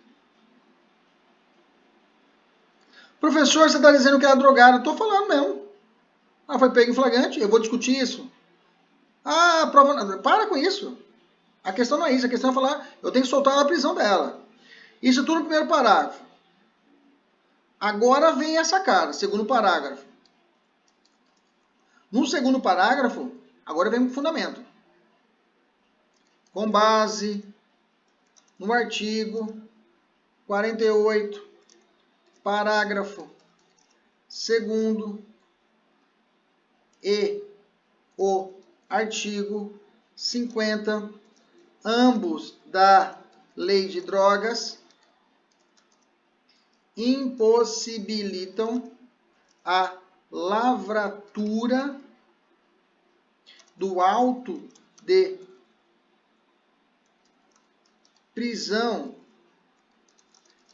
Professor, você está dizendo que era drogada. Estou falando mesmo. Ah, foi pego em flagrante, eu vou discutir isso. Ah, prova. Para com isso. A questão não é isso, a questão é falar, eu tenho que soltar a prisão dela. Isso tudo no primeiro parágrafo. Agora vem essa cara, segundo parágrafo. No segundo parágrafo, agora vem o fundamento. Com base no artigo 48, parágrafo 2º e o artigo 50, ambos da Lei de Drogas, impossibilitam a lavratura do auto de prisão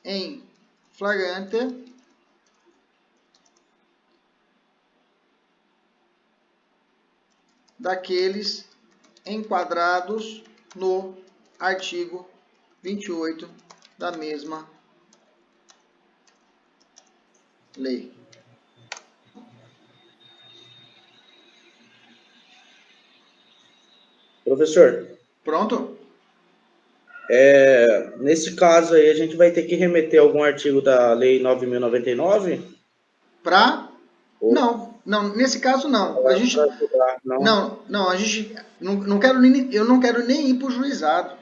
em flagrante daqueles enquadrados no artigo 28 da mesma lei. Professor, Pronto? nesse caso aí a gente vai ter que remeter algum artigo da Lei 9.099? Não, nesse caso não. A gente Não. não, a gente eu não quero nem ir para o juizado.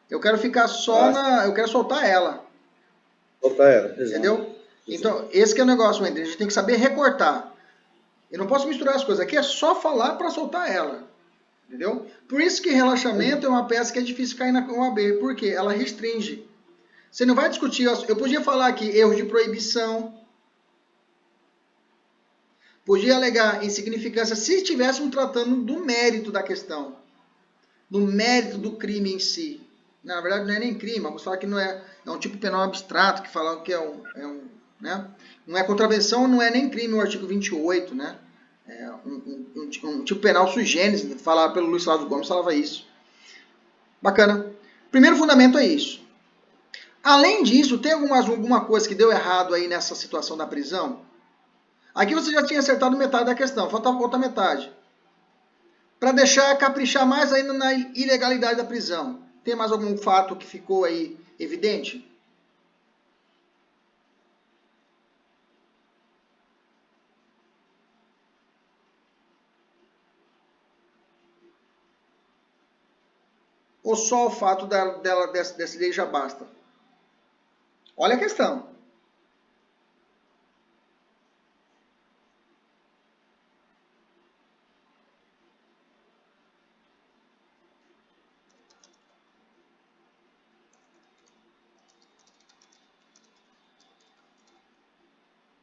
Eu quero ficar só eu quero soltar ela. Soltar ela, Entendeu? Então, esse que é o negócio, Wender. A gente tem que saber recortar. Eu não posso misturar as coisas. Aqui é só falar para soltar ela. Entendeu? Por isso que relaxamento é uma peça que é difícil cair na OAB. Por quê? Ela restringe. Você não vai discutir. Eu podia falar aqui erros de proibição. Podia alegar insignificância se estivéssemos tratando do mérito da questão. Do mérito do crime em si. Na verdade, não é nem crime. Vamos falar que não é um tipo penal abstrato, que falam que é um né? Não é contravenção, não é nem crime o artigo 28, né? É um tipo penal sui generis, falado pelo Luiz Flávio Gomes, falava isso. Bacana. Primeiro fundamento é isso. Além disso, tem alguma coisa que deu errado aí nessa situação da prisão? Aqui você já tinha acertado metade da questão, faltava outra metade. Para deixar caprichar mais ainda na ilegalidade da prisão. Tem mais algum fato que ficou aí evidente? Ou só o fato dessa lei já basta? Olha a questão.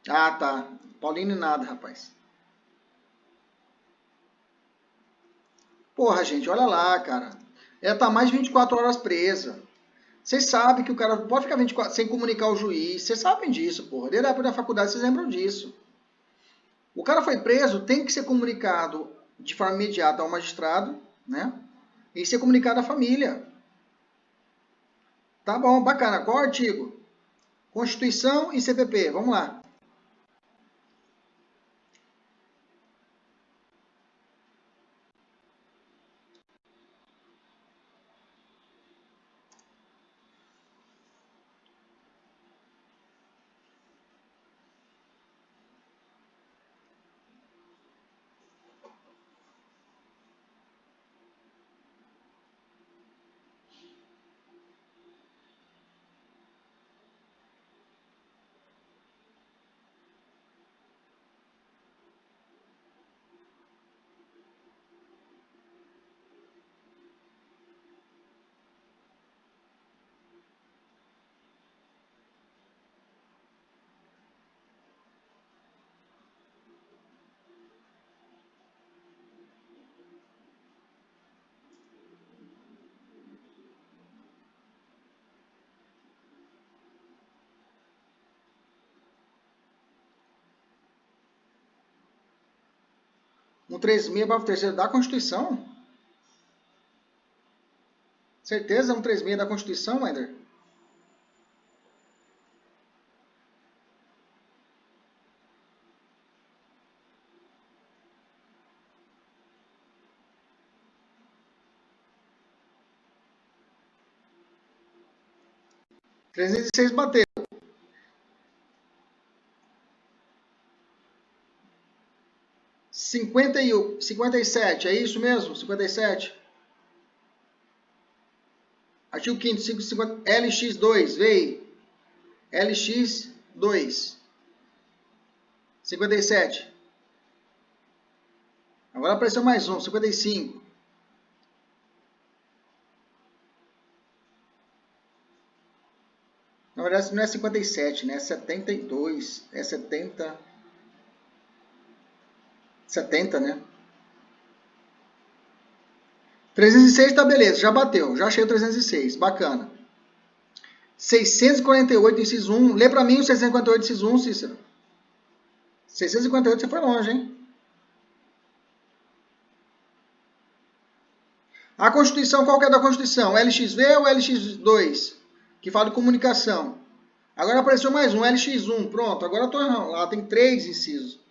Ah, tá. Paulino e nada, rapaz. Porra, gente, olha lá, cara. Ela tá mais de 24 horas presa. Vocês sabem que o cara pode ficar 24 sem comunicar ao juiz. Vocês sabem disso, porra. Desde a época da faculdade, vocês lembram disso. O cara foi preso, tem que ser comunicado de forma imediata ao magistrado, né? E ser comunicado à família. Tá bom, bacana. Qual artigo? Constituição e CPP. Vamos lá. Um 136, parágrafo 3º da Constituição? Certeza? 136 da Constituição, Wender? Trezentos e seis bateu. 57, é isso mesmo? 57. Artigo 5º, LX2, veio. LX2. 57. Agora apareceu mais um, 55. Na verdade, não é 57, né? É 72. É 70. 70, né? 306 tá beleza, já bateu. Já achei o 306, bacana. 648, inciso 1. Lê pra mim o 648, inciso 1, Cícero. 648, você foi longe, hein? A Constituição, qual que é da Constituição? LXV ou LX2? Que fala de comunicação. Agora apareceu mais um, LX1. Pronto, agora eu tô lá, tem 3 incisos.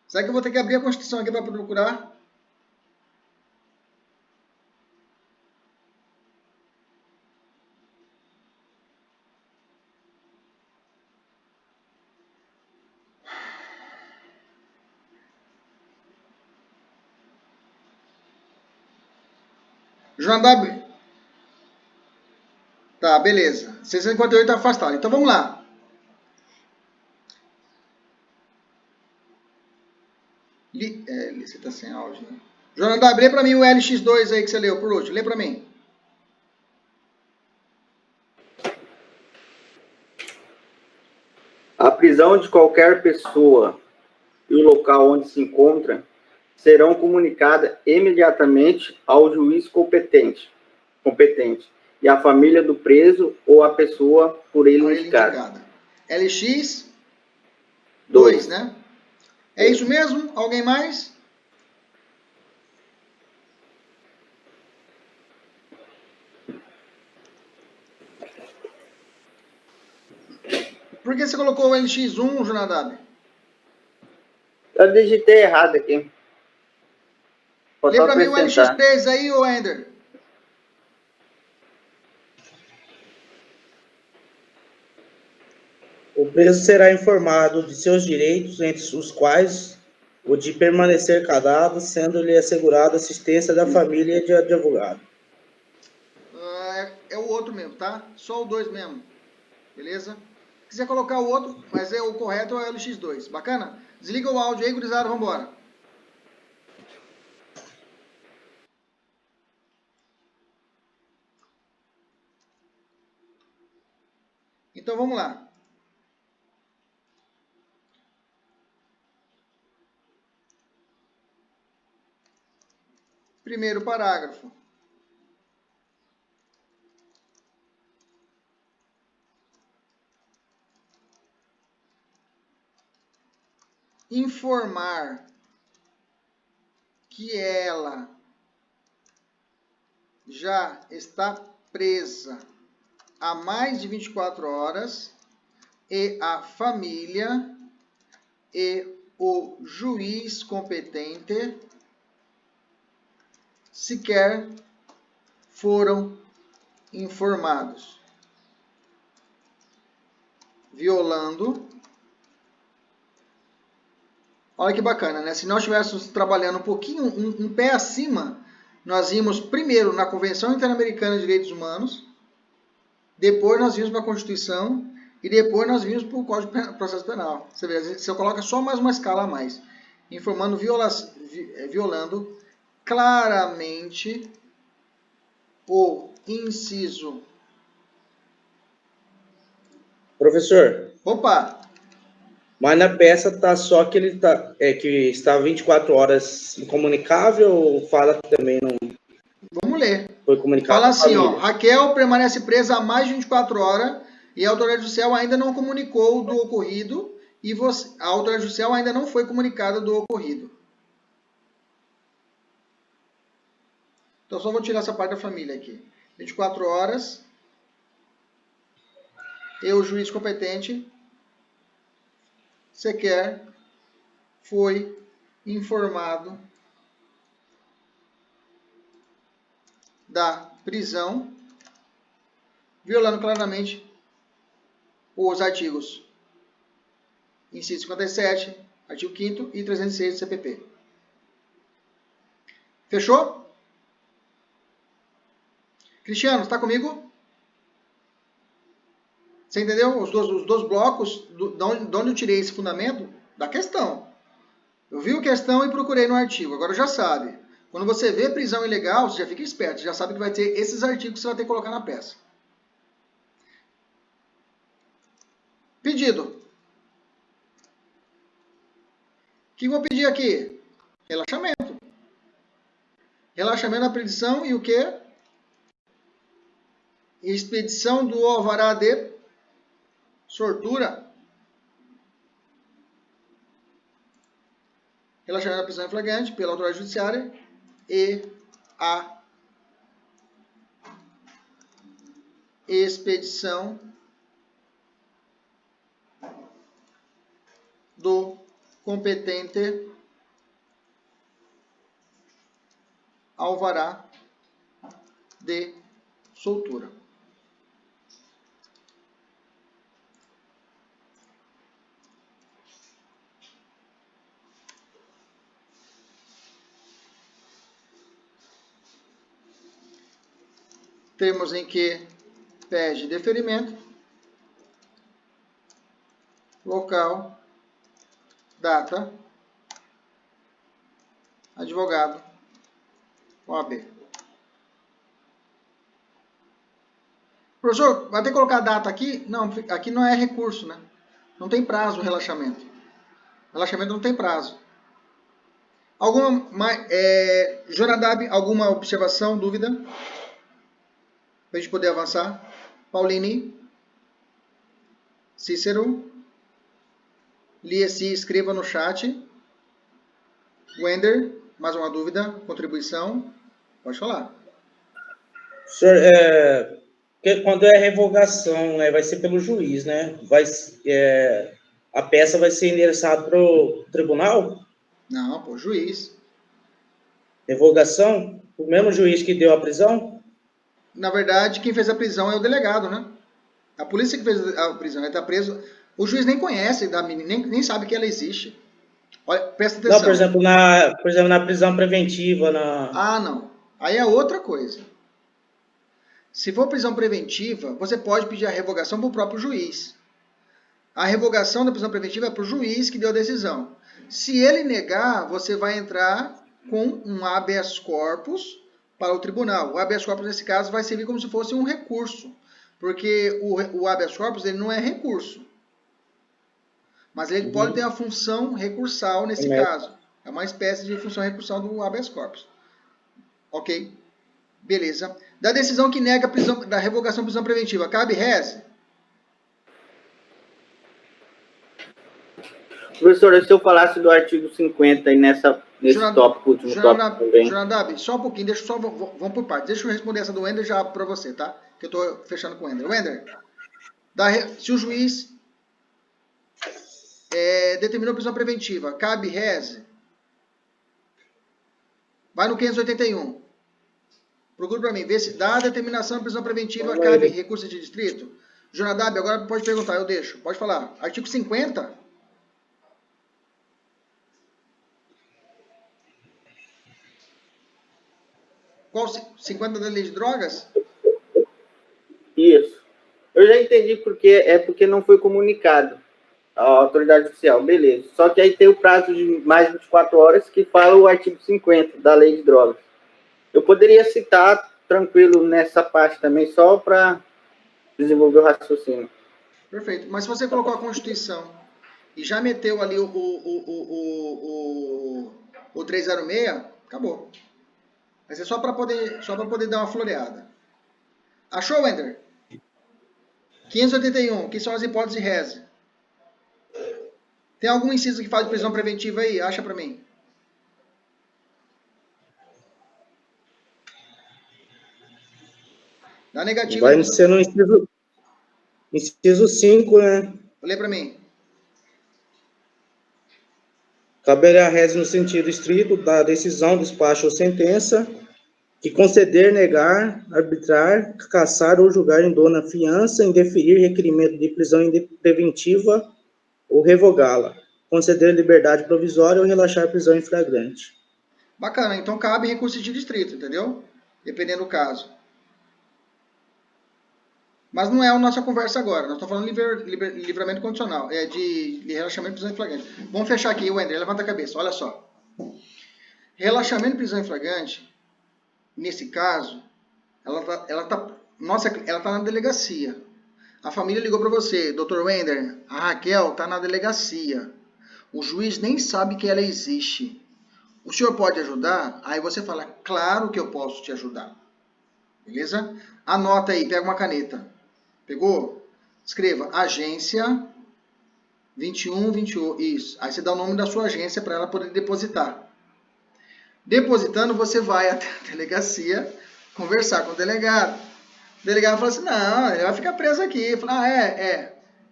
Será que eu vou ter que abrir a Constituição aqui para procurar? João W. Tá, beleza. 658 afastado. Então vamos lá. Você tá sem áudio, né? Jonathan, lê pra mim o LX2 aí que você leu por último. Lê pra mim. A prisão de qualquer pessoa e o local onde se encontra serão comunicadas imediatamente ao juiz competente e à família do preso ou à pessoa por ele indicada. LX 2, 2. né? É isso mesmo? Alguém mais? Por que você colocou o LX1, Jonadab? Eu digitei errado aqui. Lê pra mim o LX3 aí, ô Ender. O preso será informado de seus direitos, entre os quais o de permanecer calado, sendo-lhe assegurada assistência da família e de advogado. É o outro mesmo, tá? Só o 2 mesmo. Beleza? Se quiser colocar o outro, mas o correto é o LX2. Bacana? Desliga o áudio aí, gurizada, vambora. Então vamos lá. Primeiro parágrafo. Informar que ela já está presa há mais de 24 horas e a família e o juiz competente sequer foram informados, violando. Olha que bacana, né? Se nós estivéssemos trabalhando um pouquinho, um pé acima, nós íamos primeiro na Convenção Interamericana de Direitos Humanos, depois nós vimos para a Constituição e depois nós vimos para o Código de Processo Penal. Você vê, você coloca só mais uma escala a mais, informando, violando claramente o inciso. Professor, Opa! mas na peça tá só que ele tá, que está 24 horas incomunicável ou fala que também não Vamos ler. foi comunicado Fala à assim, ó, família? Raquel permanece presa há mais de 24 horas e a autoridade judicial ainda não comunicou do ocorrido e a autoridade judicial ainda não foi comunicada do ocorrido. Então só vou tirar essa parte da família aqui. 24 horas e o juiz competente sequer foi informado da prisão, violando claramente os artigos inciso 57, artigo 5º e 306 do CPP. Fechou? Cristiano, está comigo? Você entendeu? Os dois blocos, de onde eu tirei esse fundamento? Da questão. Eu vi a questão e procurei no artigo. Agora já sabe. Quando você vê prisão ilegal, você já fica esperto. Você já sabe que vai ter esses artigos que você vai ter que colocar na peça. Pedido. O que eu vou pedir aqui? Relaxamento. Relaxamento da prisão e o quê? Expedição do alvará de sortura. Relaxamento da prisão em flagrante pela autoridade judiciária e a expedição do competente alvará de soltura. Termos em que pede deferimento, local, data, advogado, OAB. Professor, vai ter que colocar a data aqui? Não, aqui não é recurso, né? Não tem prazo o relaxamento. Relaxamento não tem prazo. Jonadab, alguma observação, dúvida? Para a gente poder avançar. Pauline, Cícero, Liesi, escreva no chat. Wender, mais uma dúvida, contribuição? Pode falar. Senhor, quando é revogação, né, vai ser pelo juiz, né? A peça vai ser endereçada para o tribunal? Não, pô, juiz. Revogação? O mesmo juiz que deu a prisão? Na verdade, quem fez a prisão é o delegado, né? A polícia que fez a prisão, ele está preso. O juiz nem conhece da menina, nem sabe que ela existe. Olha, presta atenção. Não, por exemplo, na prisão preventiva. Ah, não. Aí é outra coisa. Se for prisão preventiva, você pode pedir a revogação para o próprio juiz. A revogação da prisão preventiva é para o juiz que deu a decisão. Se ele negar, você vai entrar com um habeas corpus para o tribunal. O habeas corpus, nesse caso, vai servir como se fosse um recurso. Porque o habeas corpus ele não é recurso. Mas ele pode ter a função recursal nesse caso. É uma espécie de função recursal do habeas corpus. Ok? Beleza. Da decisão que nega a prisão, da revogação de prisão preventiva, cabe reze? Professor, se eu falasse do artigo 50 aí nesse tópico, último tópico também. Jonadab, só um pouquinho, vamos por partes. Deixa eu responder essa do Wender já para você, tá? Que eu estou fechando com o Wender. Wender, se o juiz determinou prisão preventiva, cabe reze? Vai no 581. Procura para mim, vê se dá a determinação de prisão preventiva, cabe recurso de distrito. Jonadab, agora pode perguntar, eu deixo. Pode falar. Artigo 50. Qual 50 da lei de drogas? Isso. Eu já entendi porque não foi comunicado à autoridade oficial, beleza. Só que aí tem o prazo de mais de 24 horas que fala o artigo 50 da lei de drogas. Eu poderia citar tranquilo nessa parte também, só para desenvolver o raciocínio. Perfeito. Mas se você colocou a Constituição e já meteu ali o 306, acabou. Mas é só para poder dar uma floreada. Achou, Wender? 581, que são as hipóteses de reze. Tem algum inciso que fala de prisão preventiva aí? Acha para mim. Na negativa... Vai ser no inciso 5, né? Lê para mim. Caberá reze no sentido estrito da decisão, despacho ou sentença que conceder, negar, arbitrar, cassar ou julgar em dona fiança, indeferir requerimento de prisão preventiva ou revogá-la, conceder liberdade provisória ou relaxar prisão em flagrante. Bacana, então cabe recurso de distrito, entendeu? Dependendo do caso. Mas não é a nossa conversa agora, nós estamos falando de livramento condicional, de relaxamento de prisão em flagrante. Vamos fechar aqui, Wender, levanta a cabeça, olha só. Relaxamento de prisão em flagrante, nesse caso, ela tá na delegacia. A família ligou para você, Dr. Wender, a Raquel está na delegacia. O juiz nem sabe que ela existe. O senhor pode ajudar? Aí você fala, claro que eu posso te ajudar. Beleza? Anota aí, pega uma caneta. Pegou? Escreva agência 2128. Isso. Aí você dá o nome da sua agência para ela poder depositar. Depositando, você vai até a delegacia conversar com o delegado. O delegado fala assim, não, ele vai ficar preso aqui. Fala,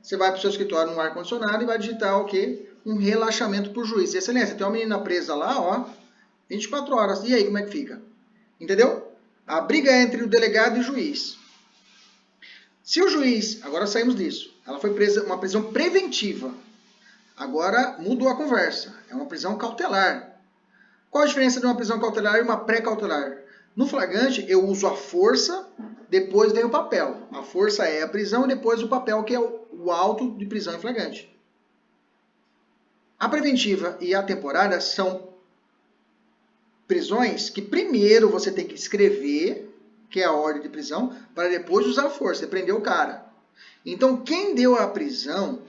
Você vai para o seu escritório no ar-condicionado e vai digitar o quê? Um relaxamento por juiz. Excelência, tem uma menina presa lá, ó, 24 horas. E aí, como é que fica? Entendeu? A briga é entre o delegado e o juiz. Se o juiz, agora saímos disso, ela foi presa, uma prisão preventiva. Agora mudou a conversa. É uma prisão cautelar. Qual a diferença de uma prisão cautelar e uma pré-cautelar? No flagrante, eu uso a força, depois vem o papel. A força é a prisão e depois o papel, que é o auto de prisão em flagrante. A preventiva e a temporária são prisões que primeiro você tem que escrever, que é a ordem de prisão, para depois usar a força, você prender o cara. Então, quem deu a prisão,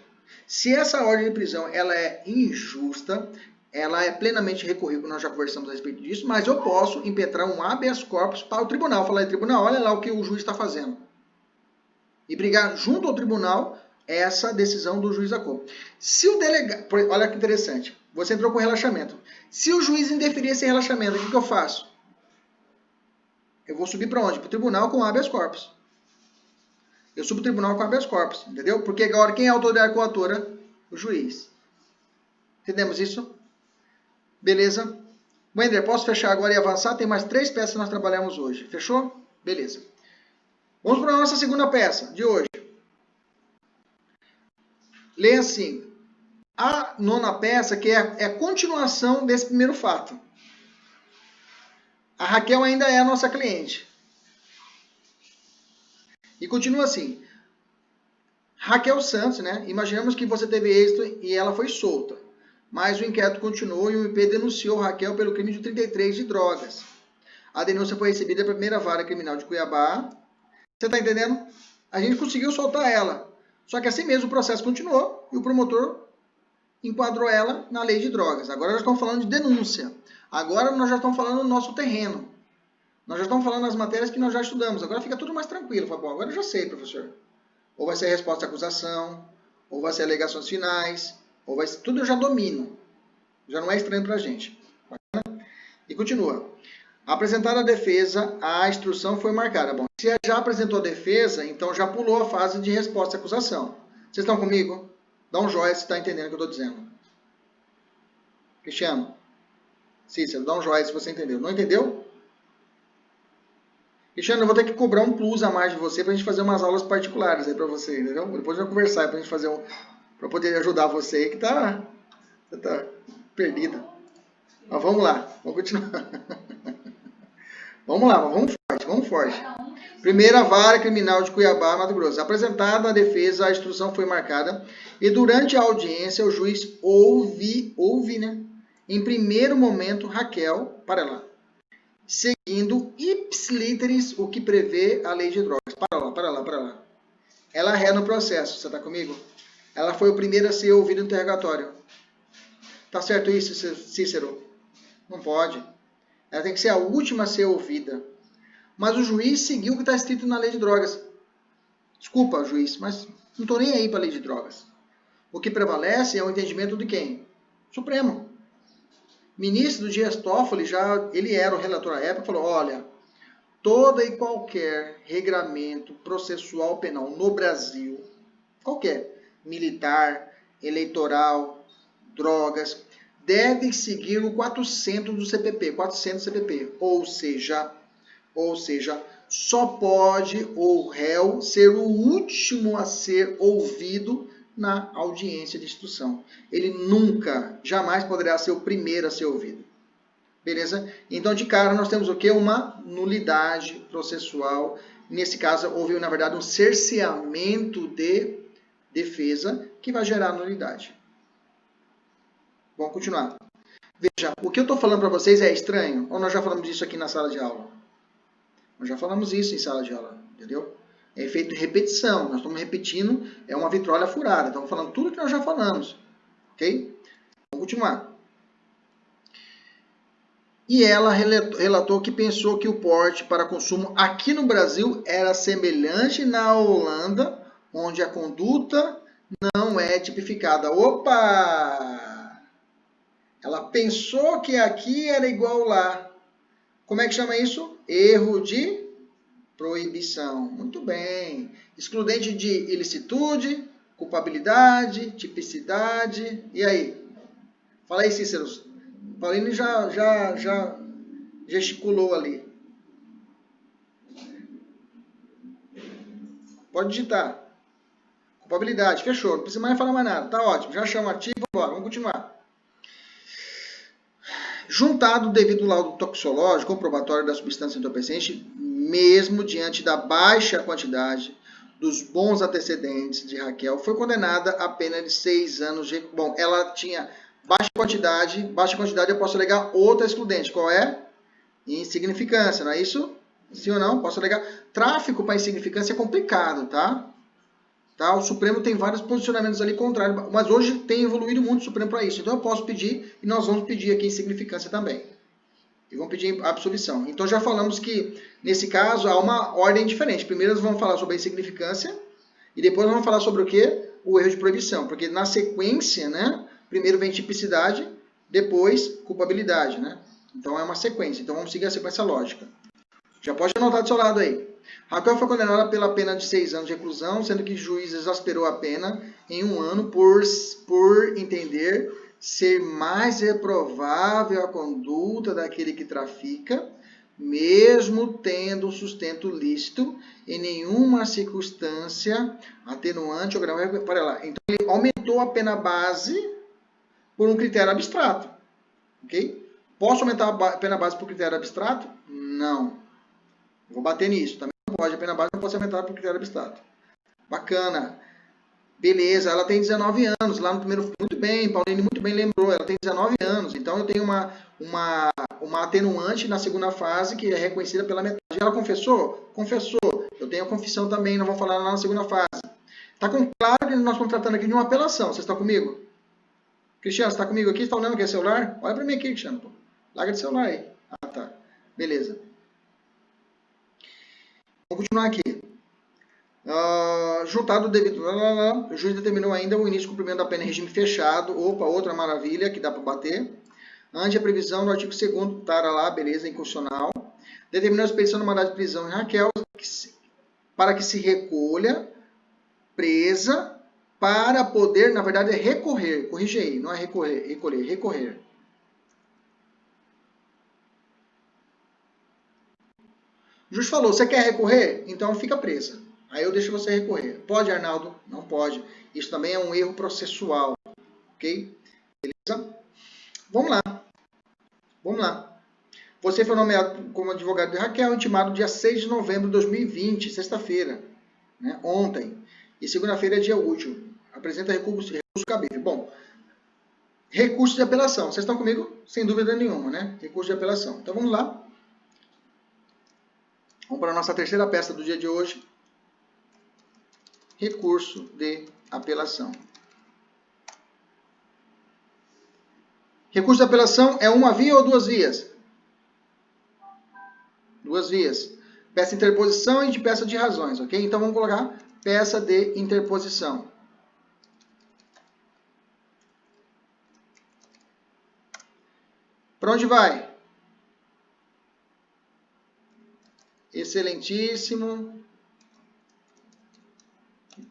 se essa ordem de prisão ela é injusta, ela é plenamente recorrível, nós já conversamos a respeito disso, mas eu posso impetrar um habeas corpus para o tribunal, falar, tribunal, olha lá o que o juiz está fazendo. E brigar junto ao tribunal essa decisão do juiz da corte. Se o delegado, olha que interessante, você entrou com relaxamento. Se o juiz indeferir esse relaxamento, o que eu faço? Eu vou subir para onde? Para o tribunal com habeas corpus. Eu subo o tribunal com habeas corpus, entendeu? Porque agora quem é a autoridade coatora? O juiz. Entendemos isso? Beleza? Wender, posso fechar agora e avançar? Tem mais 3 peças que nós trabalhamos hoje. Fechou? Beleza. Vamos para a nossa segunda peça de hoje. Leia assim. A nona peça, que é a continuação desse primeiro fato. A Raquel ainda é a nossa cliente. E continua assim. Raquel Santos, né? Imaginamos que você teve êxito e ela foi solta. Mas o inquérito continuou e o IP denunciou Raquel pelo crime de 33 de drogas. A denúncia foi recebida pela primeira vara criminal de Cuiabá. Você está entendendo? A gente conseguiu soltar ela. Só que assim mesmo o processo continuou e o promotor enquadrou ela na lei de drogas. Agora nós estamos falando de denúncia. Agora nós já estamos falando do nosso terreno. Nós já estamos falando das matérias que nós já estudamos. Agora fica tudo mais tranquilo. Fala, bom, agora eu já sei, professor. Ou vai ser a resposta à acusação, ou vai ser alegações finais, ou vai ser... Tudo eu já domino. Já não é estranho para a gente. E continua. Apresentada a defesa, a instrução foi marcada. Bom, se já apresentou a defesa, então já pulou a fase de resposta à acusação. Vocês estão comigo? Dá um joinha se está entendendo o que eu estou dizendo. Cristiano, Cícero, dá um joinha se você entendeu. Não entendeu? Cristiano, eu vou ter que cobrar um plus a mais de você para a gente fazer umas aulas particulares aí para você, entendeu? Depois eu vou conversar para a gente fazer para poder ajudar você aí que tá perdida. Mas vamos lá, vamos continuar. Vamos lá, vamos forte. Primeira vara criminal de Cuiabá, Mato Grosso. Apresentada a defesa, a instrução foi marcada e durante a audiência o juiz ouve, né? Em primeiro momento, Raquel, para lá, seguindo ipsiliteris o que prevê a lei de drogas. Para lá. Ela ré no processo, você está comigo? Ela foi o primeiro a ser ouvido no interrogatório. Tá certo isso, Cícero? Não pode. Ela tem que ser a última a ser ouvida. Mas o juiz seguiu o que está escrito na lei de drogas. Desculpa, juiz, mas não estou nem aí para a lei de drogas. O que prevalece é o entendimento de quem? Supremo. Ministro Dias Toffoli, ele era o relator à época, falou, olha, toda e qualquer regramento processual penal no Brasil, qualquer, militar, eleitoral, drogas, deve seguir o 400 do CPP, ou seja, só pode o réu ser o último a ser ouvido na audiência de instrução. Ele nunca, jamais poderá ser o primeiro a ser ouvido. Beleza? Então, de cara, nós temos o quê? Uma nulidade processual. Nesse caso, houve, na verdade, um cerceamento de defesa que vai gerar nulidade. Vamos continuar. Veja, o que eu estou falando para vocês é estranho? Ou nós já falamos disso aqui na sala de aula? Nós já falamos isso em sala de aula, entendeu? É efeito de repetição. Nós estamos repetindo, é uma vitrola furada. Estamos falando tudo que nós já falamos. Ok? Vamos continuar. E ela relatou que pensou que o porte para consumo aqui no Brasil era semelhante na Holanda, onde a conduta não é tipificada. Opa! Ela pensou que aqui era igual lá. Como é que chama isso? Erro de proibição. Muito bem. Excludente de ilicitude, culpabilidade, tipicidade. E aí? Fala aí, Cícero. Paulinho já gesticulou ali. Pode digitar. Culpabilidade. Fechou. Não precisa mais falar mais nada. Tá ótimo. Já chama ativo. Vamos embora. Vamos continuar. Juntado o devido laudo toxicológico comprobatório da substância entorpecente, mesmo diante da baixa quantidade dos bons antecedentes de Raquel, foi condenada a pena de 6 anos de... Bom, ela tinha baixa quantidade eu posso alegar outra excludente. Qual é? Insignificância, não é isso? Sim ou não? Posso alegar. Tráfico para insignificância é complicado, tá? O Supremo tem vários posicionamentos ali contrários, mas hoje tem evoluído muito o Supremo para isso. Então eu posso pedir, e nós vamos pedir aqui insignificância também. E vamos pedir absolvição. Então já falamos que, nesse caso, há uma ordem diferente. Primeiro nós vamos falar sobre a insignificância, e depois nós vamos falar sobre o quê? O erro de proibição. Porque na sequência, né, primeiro vem tipicidade, depois culpabilidade, né? Então é uma sequência. Então vamos seguir a sequência lógica. Já pode anotar do seu lado aí. Raquel foi condenada pela pena de 6 anos de reclusão, sendo que o juiz exasperou a pena em 1 ano por entender ser mais reprovável a conduta daquele que trafica, mesmo tendo um sustento lícito, em nenhuma circunstância atenuante ou grave. Para lá. Então ele aumentou a pena base por um critério abstrato. Ok? Posso aumentar a pena base por critério abstrato? Não. Vou bater nisso. Também não pode. A pena base não pode ser aumentada por critério abstrato. Bacana. Beleza. Ela tem 19 anos. Lá no primeiro... Muito bem. Pauline muito bem lembrou. Ela tem 19 anos. Então, eu tenho uma atenuante na segunda fase que é reconhecida pela metade. Ela confessou? Confessou. Eu tenho a confissão também. Nós vamos falar lá na segunda fase. Está claro que nós estamos tratando aqui de uma apelação. Vocês estão comigo? Cristiano, você está comigo aqui? Você está olhando aqui o celular? Olha para mim aqui, Cristiano. Pô. Larga de celular aí. Ah, tá. Beleza. Vamos continuar aqui. Juntado o devido... O juiz determinou ainda o início do cumprimento da pena em regime fechado. Opa, outra maravilha que dá para bater. Ante a previsão do artigo 2º, tara lá, beleza, inconstitucional. Determinou a expedição do mandado de prisão em Raquel para que se recolha presa para poder, na verdade, é recorrer. Corrige aí, não é recolher. O juiz falou, você quer recorrer? Então fica presa. Aí eu deixo você recorrer. Pode, Arnaldo? Não pode. Isso também é um erro processual. Ok? Beleza? Vamos lá. Você foi nomeado como advogado de Raquel, intimado dia 6 de novembro de 2020, sexta-feira. Né? Ontem. E segunda-feira é dia útil. Apresenta recurso cabível. Bom, recurso de apelação. Vocês estão comigo? Sem dúvida nenhuma, né? Recurso de apelação. Então vamos lá. Vamos para a nossa terceira peça do dia de hoje. Recurso de apelação. Recurso de apelação é uma via ou duas vias? Duas vias. Peça de interposição e de peça de razões, ok? Então vamos colocar peça de interposição. Para onde vai? Excelentíssimo.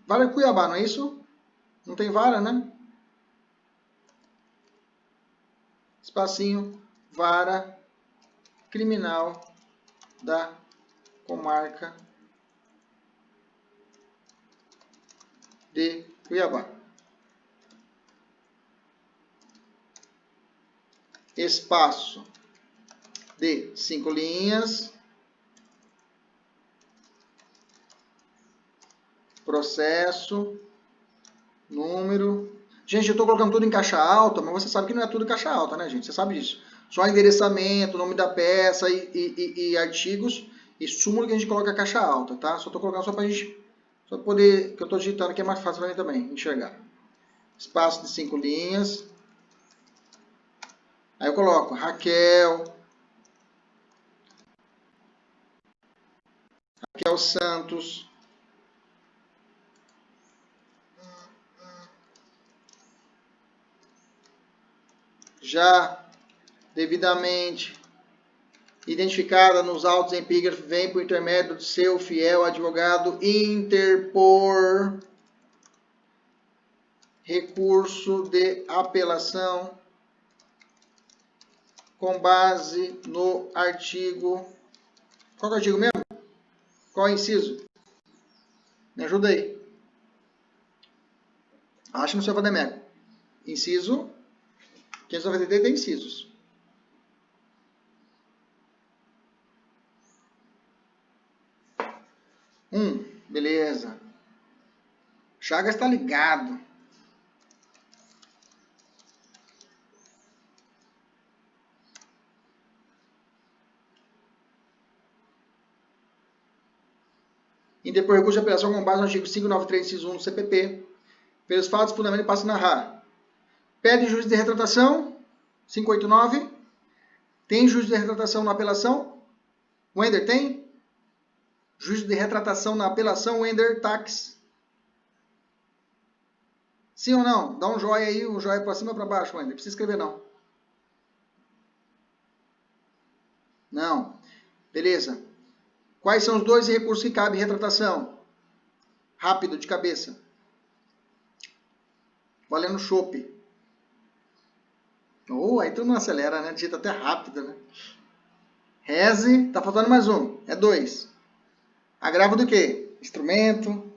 Vara Cuiabá, não é isso? Não tem vara, né? Espacinho, vara criminal da comarca de Cuiabá. Espaço de 5 linhas. Processo, número. Gente, eu estou colocando tudo em caixa alta, mas você sabe que não é tudo em caixa alta, né, gente? Você sabe disso. Só endereçamento, nome da peça e artigos e súmula que a gente coloca em caixa alta, tá? Só estou colocando só para a gente, só poder, que eu estou digitando aqui é mais fácil para mim também enxergar. Espaço de 5 linhas. Aí eu coloco Raquel Santos. Já devidamente identificada nos autos em epígrafe, vem por intermédio do seu fiel advogado interpor recurso de apelação com base no artigo... Qual é o artigo mesmo? Qual é o inciso? Me ajuda aí. Acha no seu Vademeco. Inciso 593 tem incisos. Beleza. Chagas está ligado. E depois recurso de apelação com base no artigo 593, inciso 1 do CPP. Pelos fatos, fundamento passa a narrar. Pede juízo de retratação. 589. Tem juízo de retratação na apelação? Wender, tem? Juízo de retratação na apelação, Wender, Tax. Sim ou não? Dá um joia aí, um joia para cima ou para baixo, Wender. Não precisa escrever, não. Não. Beleza. Quais são os dois recursos que cabem em retratação? Rápido, de cabeça. Valendo chope. Aí tu não acelera, né? Digita até rápido, né? Reze, tá faltando mais um. É 2. Agravo do quê? Instrumento.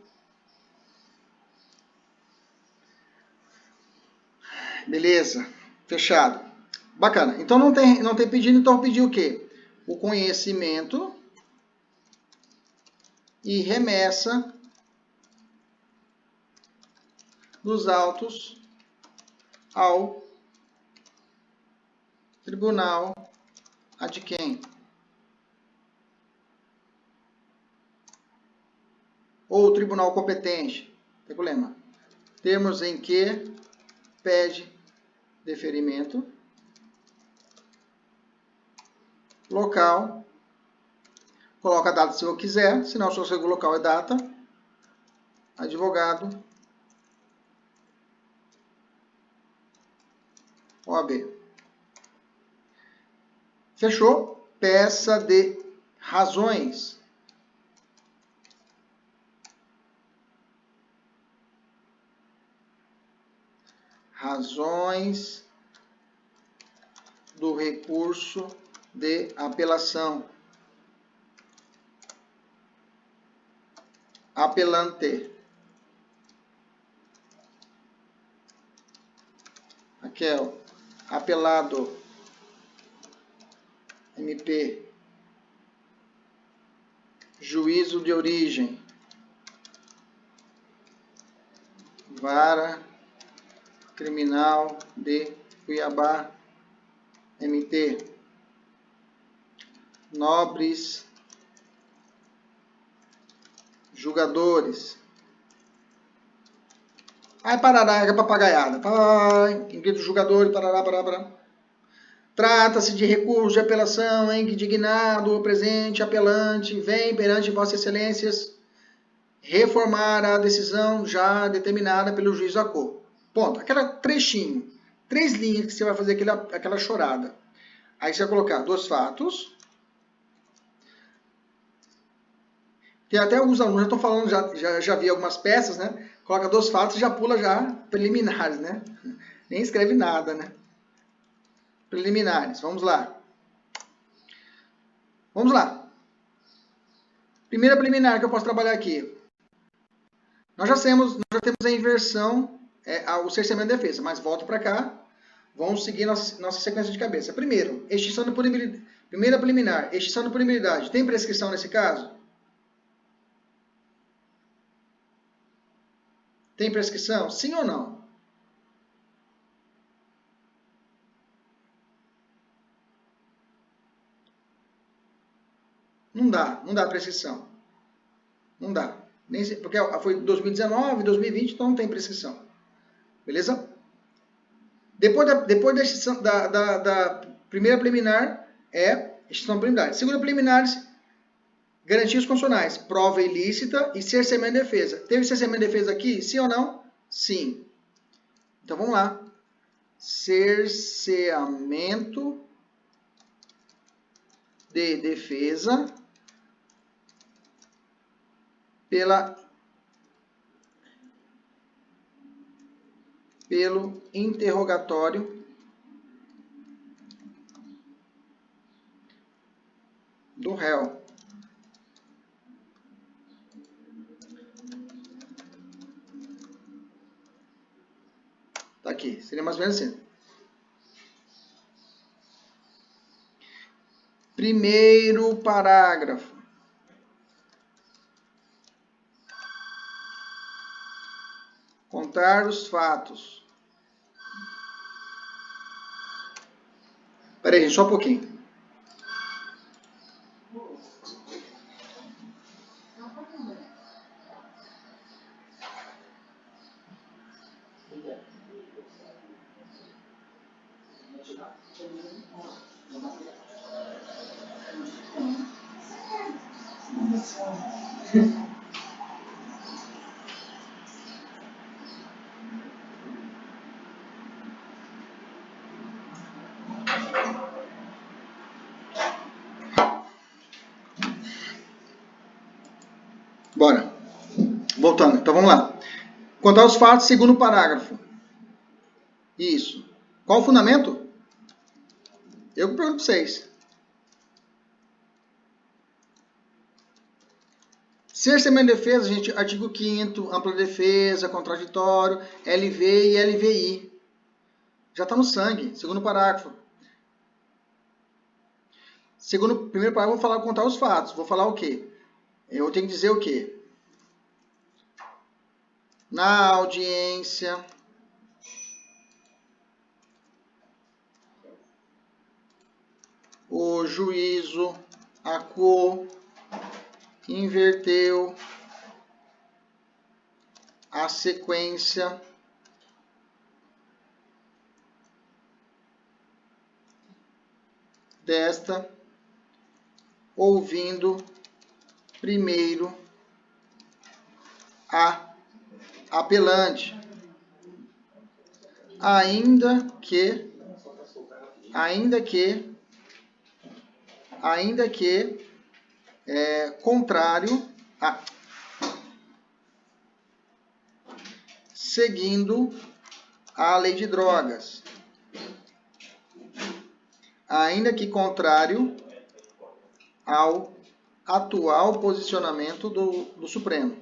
Beleza. Fechado. Bacana. Então não tem pedido, então eu pedi o quê? O conhecimento e remessa dos autos ao tribunal ad quem? Ou tribunal competente. Não tem problema. Termos em que pede deferimento. Local. Coloca a data se eu quiser. Se não, só o local é data. Advogado. OAB. Fechou? Peça de razões. Razões do recurso de apelação. Apelante. Raquel. Apelado. MP. Juízo de origem. Vara Criminal de Cuiabá. MP. Nobres julgadores. Aí parará, é papagaiada. Inquérito julgadores, parará, parará. Trata-se de recurso de apelação em que dignado o presente apelante vem perante vossas excelências reformar a decisão já determinada pelo juiz da cor. Ponto. Aquela trechinho. 3 linhas que você vai fazer aquela chorada. Aí você vai colocar 2 fatos. Tem até alguns alunos já estão falando, já vi algumas peças, né? Coloca 2 fatos e já pula já preliminares, né? Nem escreve nada, né? Preliminares, vamos lá. Vamos lá. Primeira preliminar que eu posso trabalhar aqui. Nós já temos a inversão, o cerceamento de defesa, mas volto para cá. Vamos seguir nossa sequência de cabeça. Primeiro, extinção de punibilidade. Primeira preliminar, extinção de punibilidade. Tem prescrição nesse caso? Tem prescrição? Sim ou não? Não dá prescrição. Não dá. Porque foi 2019, 2020, então não tem prescrição. Beleza? Depois da extinção da primeira preliminar, extinção de preliminar. Segunda preliminar, garantias constitucionais, prova ilícita e cerceamento de defesa. Teve cerceamento de defesa aqui? Sim ou não? Sim. Então vamos lá. Cerceamento de defesa pelo interrogatório do réu. Tá aqui, seria mais ou menos assim. Primeiro parágrafo. Contar os fatos. Pera aí, gente, só um pouquinho. Bora. Voltando. Então vamos lá. Contar os fatos segundo o parágrafo. Isso. Qual o fundamento? Eu pergunto para vocês. Ser semelhante defesa, gente, artigo 5º, ampla defesa, contraditório, LV e LVI. Já está no sangue, segundo parágrafo. Segundo, primeiro parágrafo, vou falar contar os fatos. Vou falar o quê? Eu tenho que dizer o quê? Na audiência, o juízo acuou, inverteu a sequência desta, ouvindo primeiro a apelante, ainda que contrário a, seguindo a lei de drogas, ainda que contrário ao atual posicionamento do Supremo.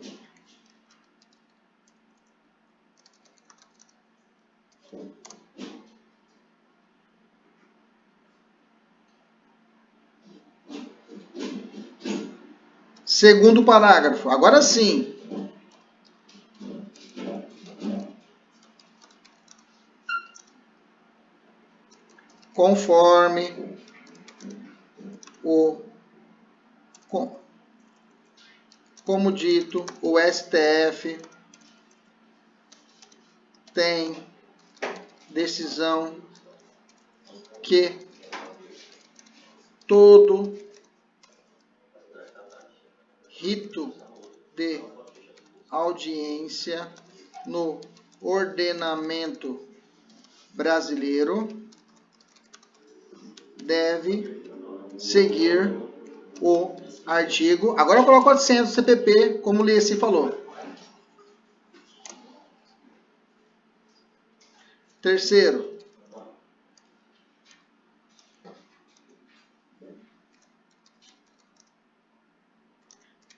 Segundo parágrafo. Agora sim. Conforme como dito, o STF tem decisão que todo rito de audiência no ordenamento brasileiro deve seguir o artigo. Agora eu coloco 400 CPP, como o Lieci falou. Terceiro,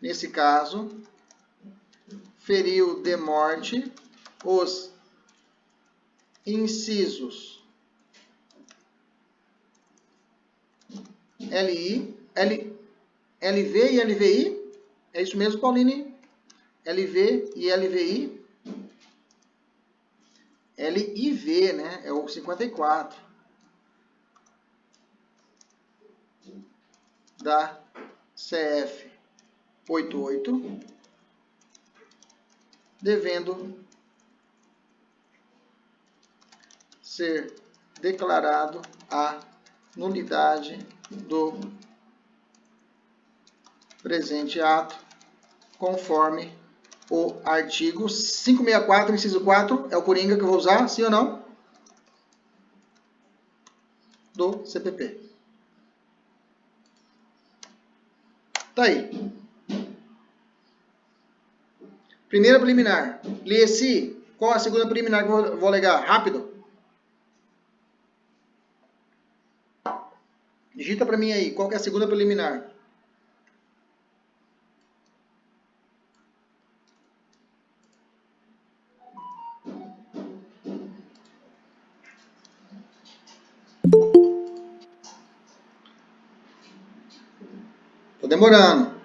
nesse caso, feriu de morte os incisos LV e LVI. É isso mesmo, Pauline? LV e LVI. LIV, né? É o 54 da CF 88, devendo ser declarado a nulidade do presente ato, conforme o artigo 564, inciso 4, é o coringa que eu vou usar, sim ou não? Do CPP. Tá aí. Primeira preliminar. Lieci, qual a segunda preliminar que eu vou alegar? Rápido. Digita para mim aí, qual que é a segunda preliminar? Tô demorando.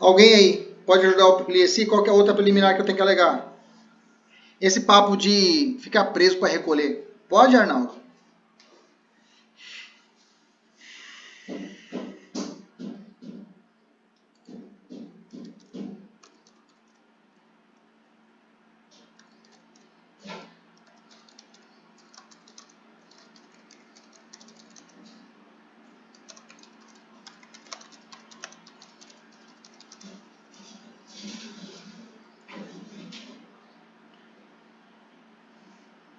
Alguém aí pode ajudar o Lieci? Qual que é a outra preliminar que eu tenho que alegar? esse papo de ficar preso para recolher. Pode, Arnaldo?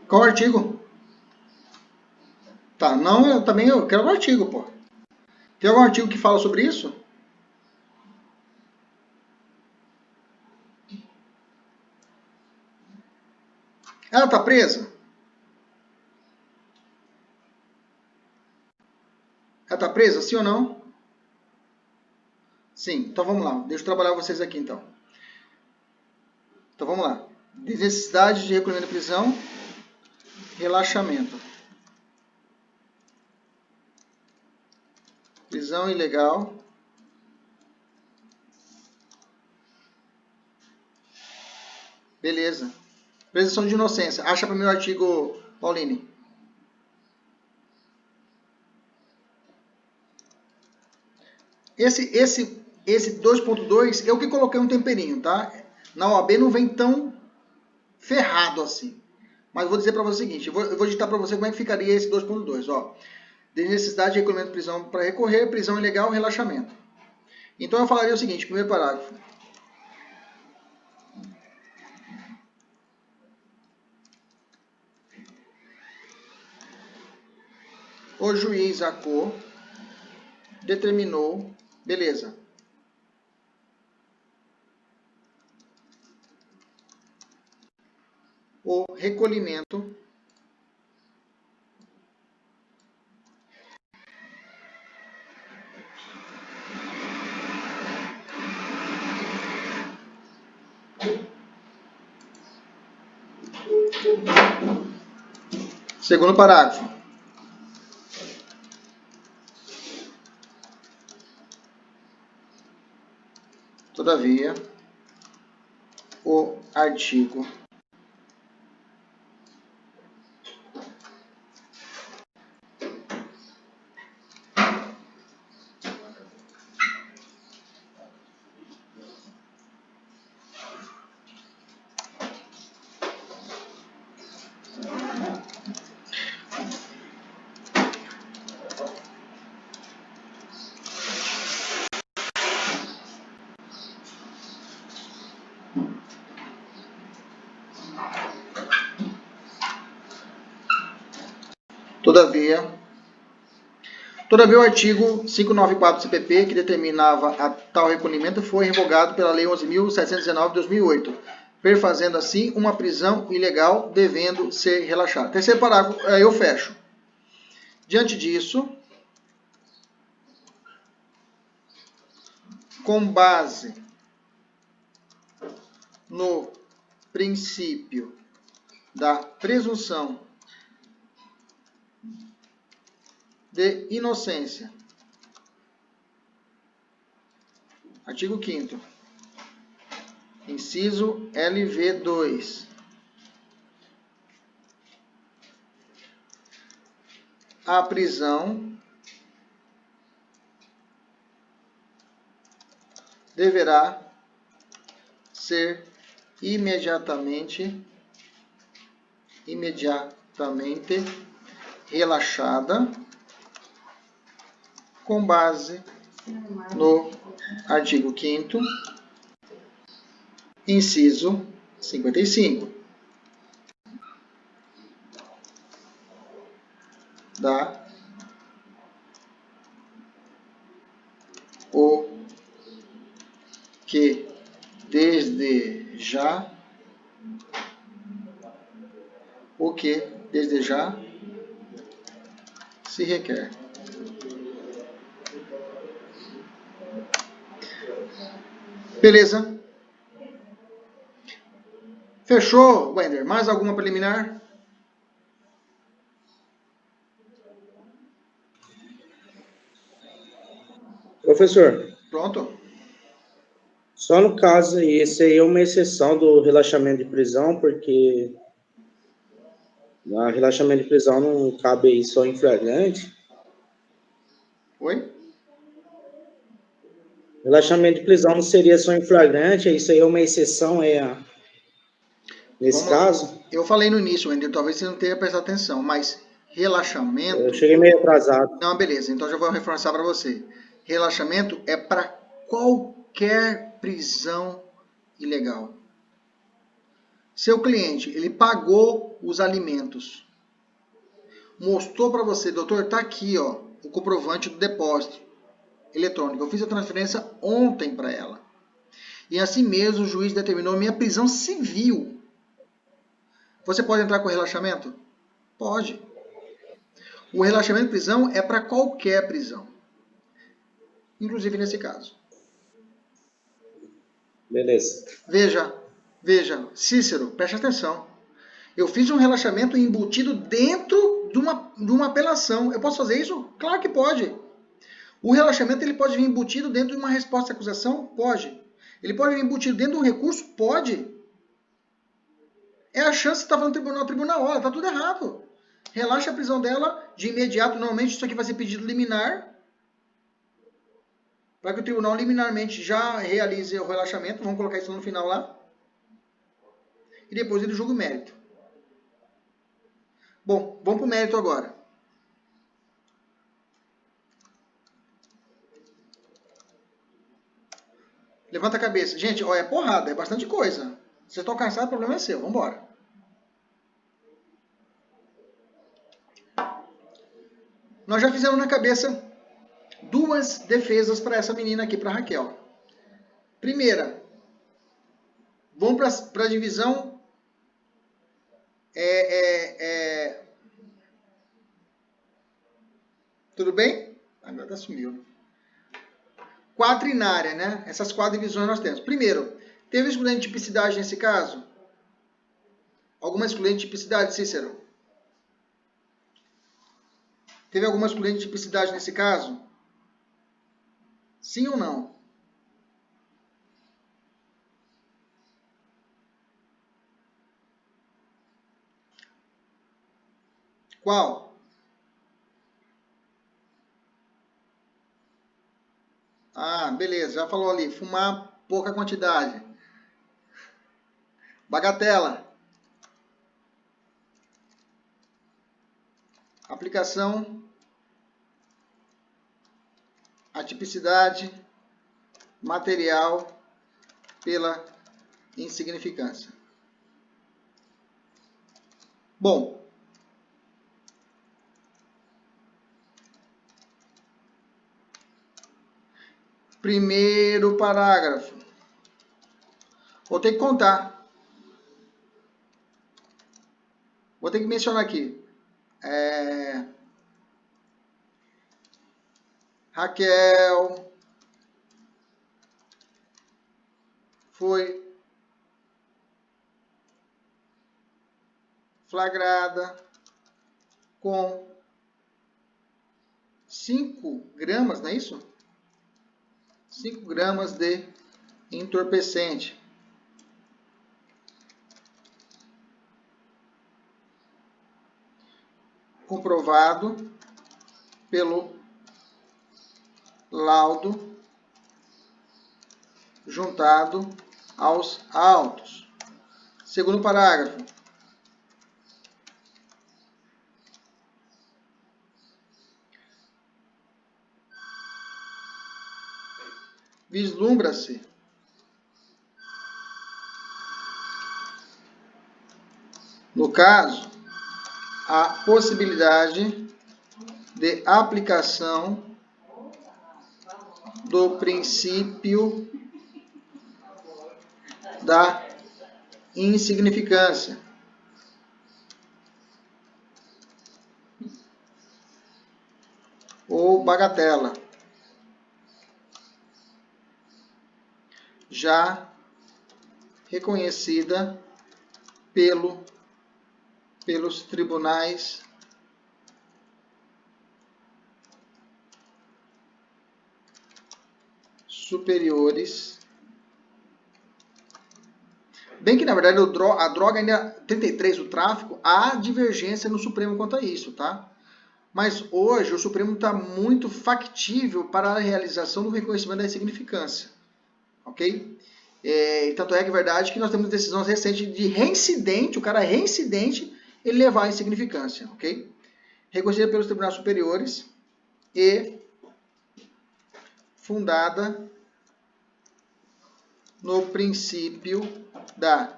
Qual artigo? Tá, não, eu quero um artigo, pô. Tem algum artigo que fala sobre isso? Ela tá presa? Ela tá presa, sim ou não? Sim, então vamos lá. Deixa eu trabalhar vocês aqui, então. Então vamos lá. Necessidade de recolhimento de prisão, relaxamento. Prisão ilegal. Beleza. Presunção de inocência. Acha para mim o artigo, Pauline. Esse 2.2, eu que coloquei um temperinho, tá? Na OAB não vem tão ferrado assim. Mas vou dizer para você o seguinte, eu vou digitar para você como é que ficaria esse 2.2, ó. De necessidade de recolhimento de prisão para recorrer, prisão ilegal, relaxamento. Então eu falaria o seguinte, primeiro parágrafo. O juiz ACO determinou, beleza. O recolhimento segundo parágrafo. Todavia, o artigo Todavia, o artigo 594 do CPP, que determinava a tal recolhimento, foi revogado pela Lei 11.719 de 2008, perfazendo assim uma prisão ilegal devendo ser relaxada. Terceiro parágrafo, eu fecho. Diante disso, com base no princípio da presunção de inocência, artigo 5º, inciso LV2, a prisão deverá ser imediatamente relaxada com base no artigo 5º, inciso 55 da o que desde já se requer. Beleza? Fechou, Wender? Mais alguma preliminar? Professor, Pronto. Só no caso aí, esse aí é uma exceção do relaxamento de prisão, porque o relaxamento de prisão não cabe aí só em flagrante. Oi? Relaxamento de prisão não seria só em flagrante, isso aí é uma exceção nesse Vamos lá. caso. Eu falei no início, Wender, talvez você não tenha prestado atenção, mas Eu relaxamento... cheguei meio atrasado. Não, beleza, então já vou reforçar para você. Relaxamento é para qualquer prisão ilegal. Seu cliente, ele pagou os alimentos, mostrou para você, doutor, tá aqui, ó, o comprovante do depósito eletrônico. Eu fiz a transferência ontem para ela. E assim mesmo o juiz determinou minha prisão civil. Você pode entrar com relaxamento? Pode. O relaxamento de prisão é para qualquer prisão, inclusive nesse caso. Beleza. Veja, Cícero, preste atenção. Eu fiz um relaxamento embutido dentro de uma apelação. Eu posso fazer isso? Claro que pode. O relaxamento ele pode vir embutido dentro de uma resposta à acusação? Pode. Ele pode vir embutido dentro de um recurso? Pode. É a chance de estar falando tribunal, olha, tá tudo errado. Relaxa a prisão dela de imediato. Normalmente isso aqui vai ser pedido liminar, para que o tribunal liminarmente já realize o relaxamento. Vamos colocar isso no final lá. E depois ele julga o mérito. Bom, vamos para o mérito agora. Levanta a cabeça. Gente, ó, é porrada, é bastante coisa. Vocês estão cansados, o problema é seu. Vamos embora. Nós já fizemos na cabeça duas defesas para essa menina aqui, para Raquel. Primeira, vamos para a divisão tudo bem? Agora sumiu. Quatrinária, né? Essas 4 divisões nós temos. Primeiro, teve excludente de tipicidade nesse caso? Alguma excludente de tipicidade, Cícero? Teve alguma excludente de tipicidade nesse caso? Sim ou não? Qual? Ah, beleza, já falou ali. Fumar pouca quantidade. Bagatela. Aplicação. A tipicidade material pela insignificância. Bom. Primeiro parágrafo. Vou ter que contar. Vou ter que mencionar aqui. Raquel foi flagrada com 5 gramas, não é isso? 5 gramas de entorpecente. Comprovado pelo laudo juntado aos autos. Segundo parágrafo. Vislumbra-se no caso a possibilidade de aplicação do princípio da insignificância ou bagatela, já reconhecida pelos tribunais superiores Bem que, na verdade, a droga ainda, 33, o tráfico, há divergência no Supremo quanto a isso, tá? Mas hoje o Supremo está muito factível para a realização do reconhecimento da insignificância, ok? Tanto é que é verdade que nós temos decisões recentes de reincidente, o cara é reincidente, ele levar a insignificância, ok? Reconhecida pelos tribunais superiores e fundada no princípio da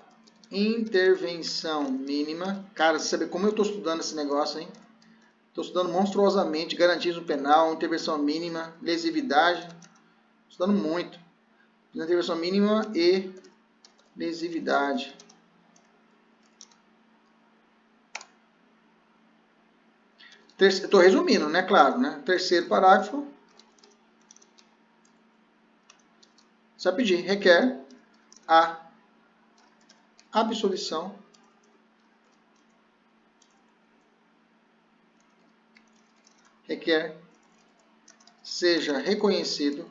intervenção mínima. Cara, você sabe como eu estou estudando esse negócio, hein? Estou estudando monstruosamente, garantismo penal, intervenção mínima, lesividade. Estudando muito. Intervenção mínima e lesividade. Estou resumindo, né? Claro, né? Terceiro parágrafo. Você vai pedir, requer a absolvição requer seja reconhecido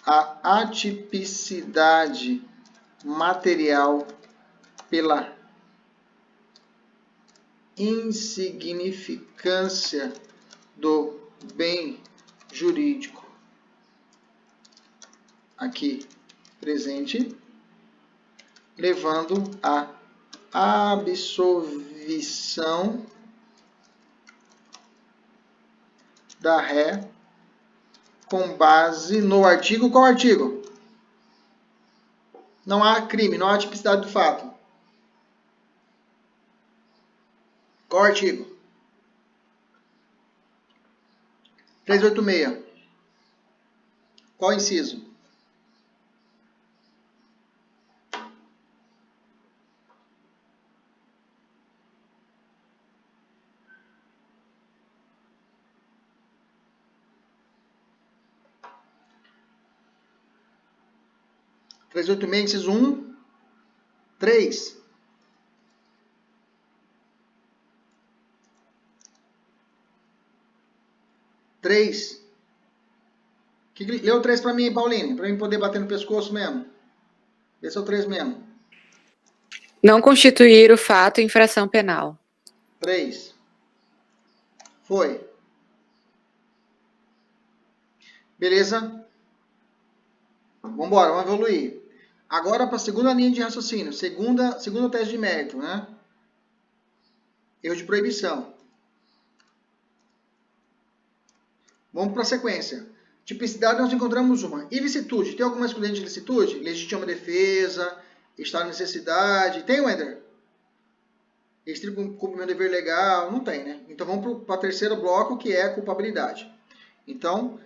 a atipicidade material pela insignificância do bem jurídico aqui presente, levando a absolvição da ré com base no artigo. Qual artigo? Não há crime, não há tipicidade do fato. Qual artigo? 386. Qual inciso? Inciso 1, 3. Lê o 3 para mim, Pauline, para mim poder bater no pescoço mesmo. Esse é o 3 mesmo. Não constituir o fato infração penal. 3. Foi. Beleza? Vamos embora, vamos evoluir. Agora para a segunda linha de raciocínio, segunda tese de mérito, né? Erro de proibição. Vamos para a sequência. Tipicidade, nós encontramos uma. Ilicitude. Tem alguma excludente de ilicitude? Legítima defesa, estado de necessidade. Tem, Wender? Restrito cumprimento do dever legal? Não tem, né? Então vamos para o terceiro bloco, que é a culpabilidade. Então,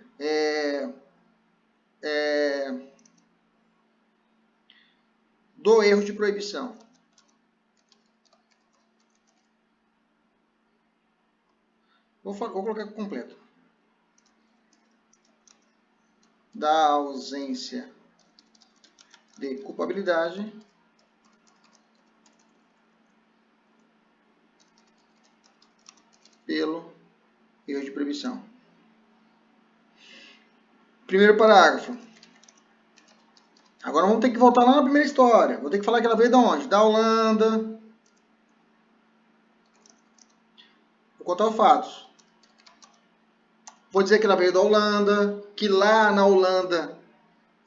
do erro de proibição. Vou colocar completo. Da ausência de culpabilidade pelo erro de proibição. Primeiro parágrafo. Agora vamos ter que voltar lá na primeira história. Vou ter que falar que ela veio de onde? Da Holanda. Vou contar os fatos. Vou dizer que ela veio da Holanda, que lá na Holanda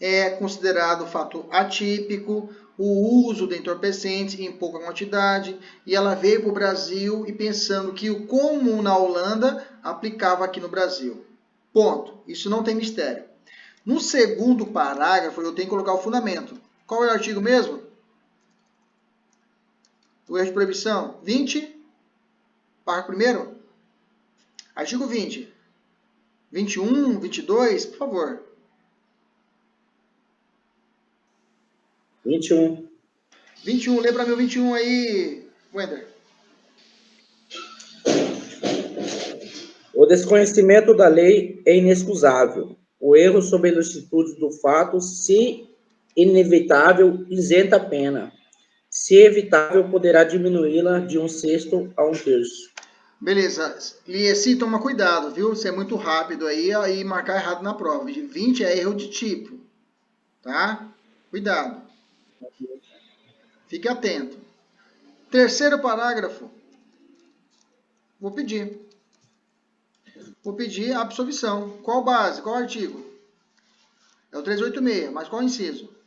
é considerado fato atípico o uso de entorpecentes em pouca quantidade, e ela veio para o Brasil e pensando que o comum na Holanda aplicava aqui no Brasil. Ponto. Isso não tem mistério. No segundo parágrafo, eu tenho que colocar o fundamento. Qual é o artigo mesmo? O erro de proibição? 20. Parágrafo primeiro. Artigo 20. 21, 22, por favor. 21. 21, lê para mim o 21 aí, Wender. O desconhecimento da lei é inexcusável. O erro sob a ilicitude do fato, se inevitável, isenta a pena. Se evitável, poderá diminuí-la de 1/6 a 1/3. Beleza. Liesi, toma cuidado, viu? Você é muito rápido aí marcar errado na prova. De 20 é erro de tipo, tá? Cuidado. Fique atento. Terceiro parágrafo. Vou pedir. Vou pedir a absolvição. Qual base? Qual artigo? É o 386, mas qual inciso?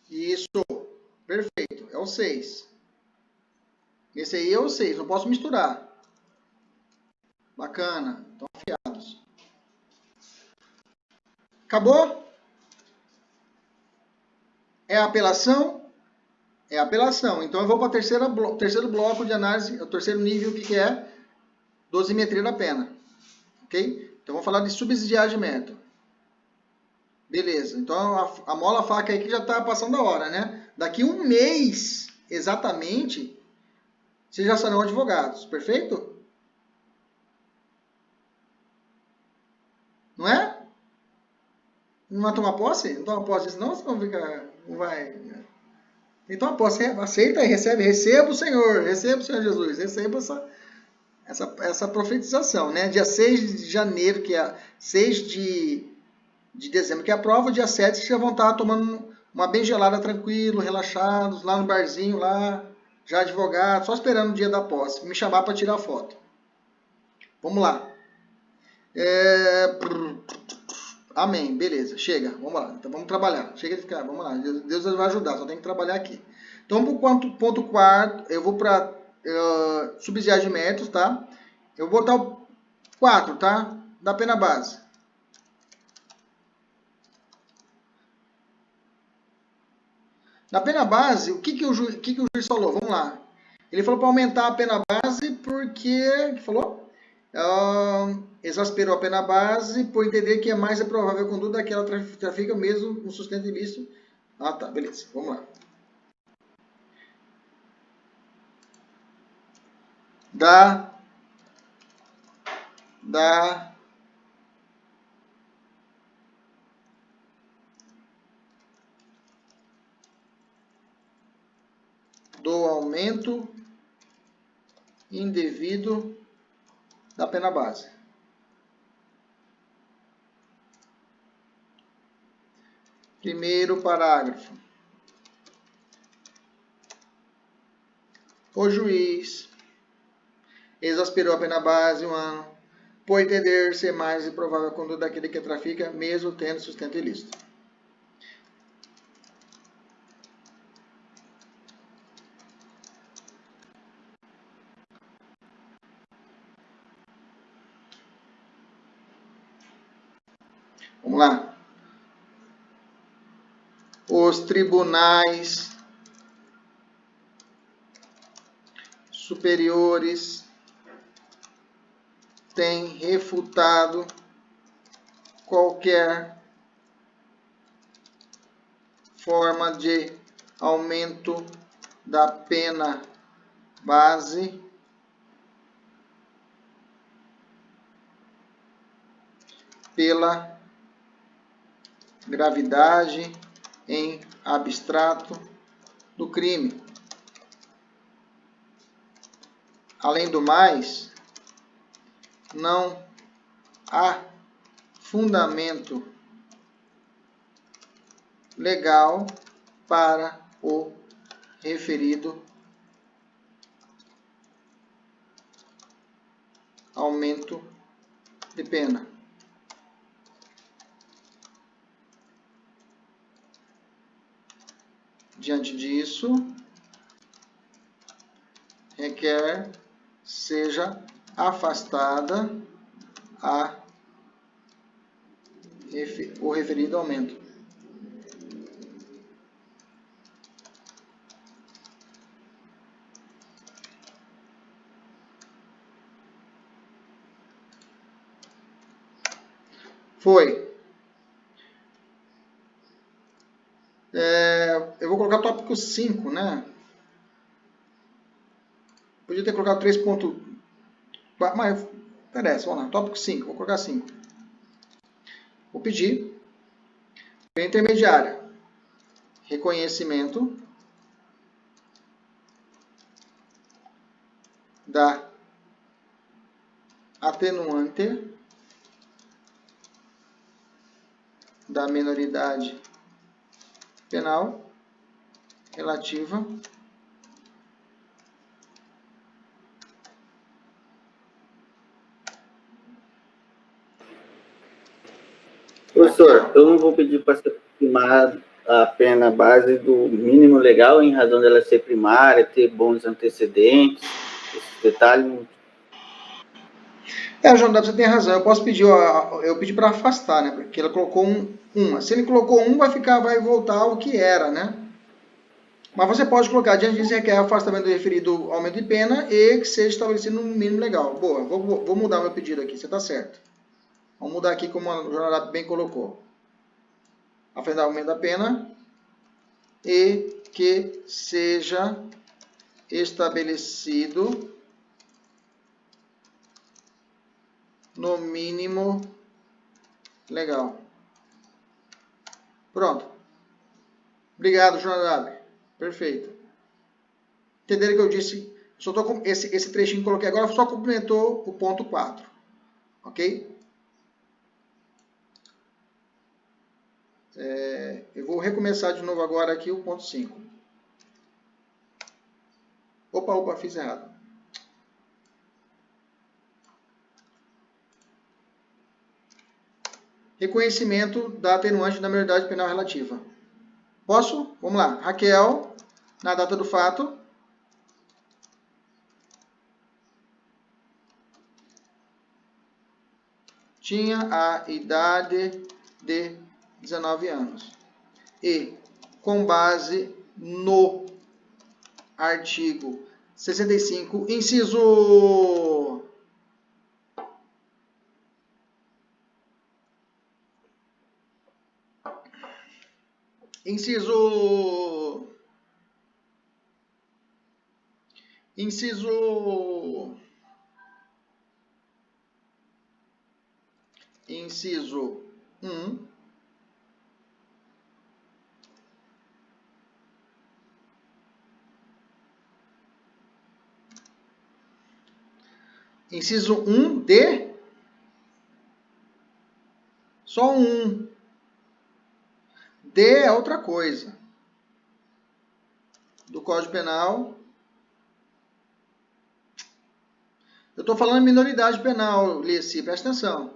Isso. Perfeito. É o 6. Esse aí é o 6. Não posso misturar. Bacana. Estão afiados. Acabou? É a apelação? É a apelação. Então eu vou para o terceiro bloco de análise, o terceiro nível, que é dosimetria da pena. Ok? Então vamos falar de subsidiário de método. Beleza. Então a mola faca aí que já está passando a hora, né? Daqui um mês, exatamente, vocês já serão advogados. Perfeito? Não é? Não vai tomar posse? Não toma posse disso não? Você não fica... Não vai... Então posse, aceita e recebe. Receba o Senhor Jesus. Receba essa profetização, né? Dia 6 de janeiro, que é 6 de dezembro, que é a prova, dia 7, vocês já vão estar tomando uma bem gelada, tranquilo, relaxados, lá no barzinho, lá, já advogado, só esperando o dia da posse, me chamar para tirar foto. Vamos lá. Amém, beleza, chega, vamos lá, então vamos trabalhar, chega de ficar, vamos lá, Deus vai ajudar, só tem que trabalhar aqui. Então, para o ponto quarto, eu vou para subsidiário de métodos, tá? Eu vou botar o 4, tá? Da pena base. Na pena base, o que o juiz falou? Vamos lá. Ele falou para aumentar a pena base porque... O que falou? Exasperou a pena base por entender que é mais provável a conduta daquela trafica mesmo no sustento ilícito. Ah, tá. Beleza. Vamos lá. Do aumento indevido da pena base. Primeiro parágrafo. O juiz exasperou a pena base 1 ano, por entender ser mais improvável a conduta daquele que trafica, mesmo tendo sustento ilícito. Vamos lá. Os tribunais superiores têm refutado qualquer forma de aumento da pena base pela gravidade em abstrato do crime. Além do mais, não há fundamento legal para o referido aumento de pena. Diante disso, requer seja afastada o referido aumento. Foi. Eu vou colocar tópico 5, né? Podia ter colocado 3.4, mas interessa, vamos lá. Tópico 5, vou colocar 5. Vou pedir intermediária. Reconhecimento da atenuante da minoridade penal relativa Professor, eu não vou pedir para ser primar a pena base do mínimo legal em razão dela ser primária, ter bons antecedentes, esse detalhe. João, você tem razão. Eu posso pedir, eu pedi para afastar, né? Porque ele colocou um. Se ele colocou um, vai voltar ao que era, né? Mas você pode colocar, diante disso, requer afastamento do referido aumento de pena e que seja estabelecido no mínimo legal. Boa, vou mudar meu pedido aqui, você está certo. Vamos mudar aqui como a jornada bem colocou. Aumento da pena e que seja estabelecido no mínimo legal. Pronto. Obrigado, jornada. Perfeito. Entenderam o que eu disse? Só tô com esse trechinho que coloquei agora só complementou o ponto 4. Ok? Eu vou recomeçar de novo agora aqui o ponto 5. Opa, fiz errado. Reconhecimento da atenuante da minoridade penal relativa. Posso? Vamos lá. Raquel, na data do fato, tinha a idade de 19 anos. E, com base no artigo 65, inciso... Inciso 1, inciso 1 de só um. D é outra coisa. Do Código Penal. Eu estou falando minoridade penal, Lici, presta atenção.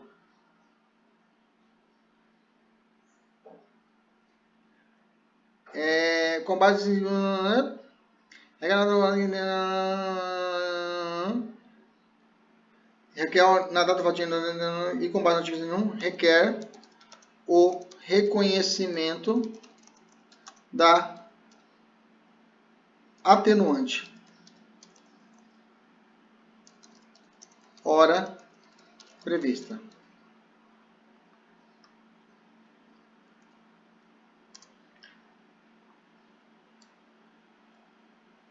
Com base em... requer, na data fatina e com base no artigo 1, requer o reconhecimento da atenuante. Hora prevista.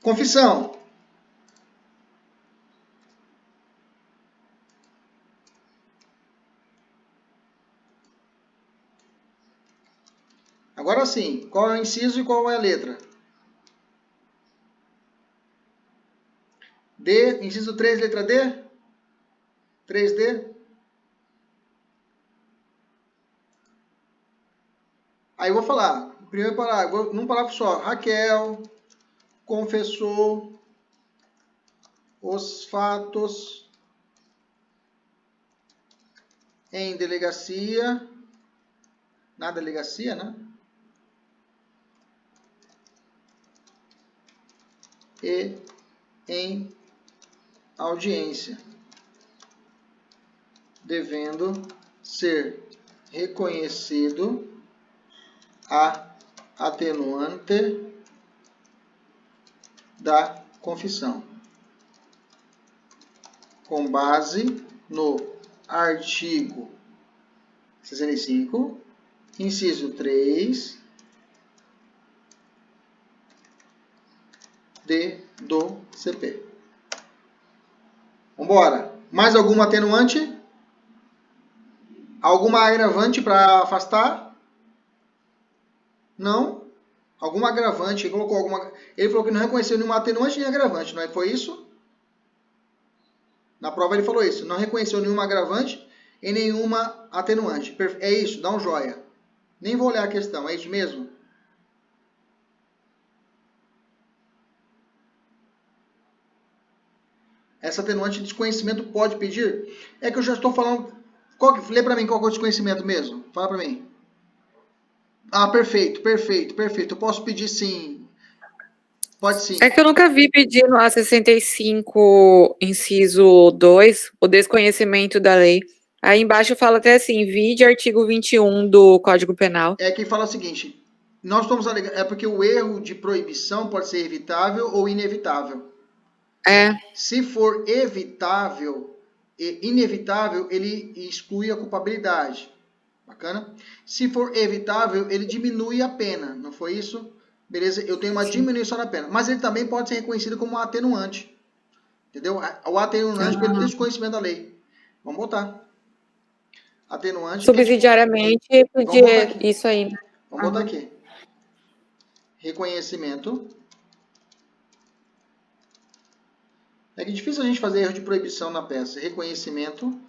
Confissão. Agora sim, qual é o inciso e qual é a letra? D, inciso 3, letra D? 3D? Aí eu vou falar, primeiro parágrafo, num parágrafo só. Raquel confessou os fatos em delegacia, na delegacia, né? E em audiência, devendo ser reconhecido a atenuante da confissão, com base no artigo 65, inciso 3, D do CP. Vambora. Mais alguma atenuante? Alguma agravante para afastar? Não? Alguma agravante? Ele colocou alguma... Ele falou que não reconheceu nenhuma atenuante nem agravante, não é? Foi isso? Na prova ele falou isso. Não reconheceu nenhuma agravante e nenhuma atenuante. É isso, dá um joia. Nem vou olhar a questão, é isso mesmo? Essa atenuante de desconhecimento pode pedir? É que eu já estou falando... Lê para mim qual é o desconhecimento mesmo. Fala para mim. Ah, perfeito. Eu posso pedir sim. Pode sim. É que eu nunca vi pedir no A65, inciso 2, o desconhecimento da lei. Aí embaixo fala até assim, vide artigo 21 do Código Penal. É que fala o seguinte, nós estamos alegando, é porque o erro de proibição pode ser evitável ou inevitável. É. Se for evitável e inevitável, ele exclui a culpabilidade. Bacana? Se for evitável, ele diminui a pena, não foi isso? Beleza? Eu tenho uma diminuição na pena. Mas ele também pode ser reconhecido como um atenuante. Entendeu? O atenuante pelo desconhecimento da lei. Vamos botar. Atenuante. Subsidiariamente, pedir isso aí. Vamos botar aqui. Reconhecimento. É que é difícil a gente fazer erro de proibição na peça. Reconhecimento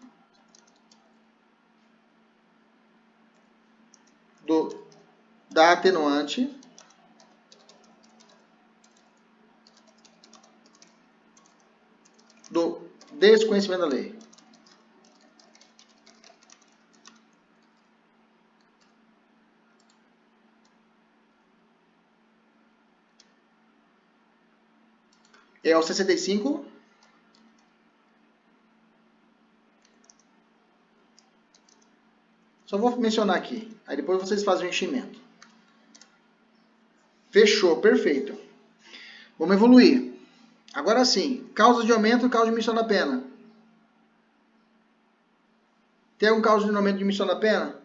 da atenuante do desconhecimento da lei. É o 65. Só vou mencionar aqui. Aí depois vocês fazem o enchimento. Fechou, perfeito. Vamos evoluir. Agora sim, causa de aumento e causa de diminuição da pena. Tem algum causa de aumento e diminuição da pena?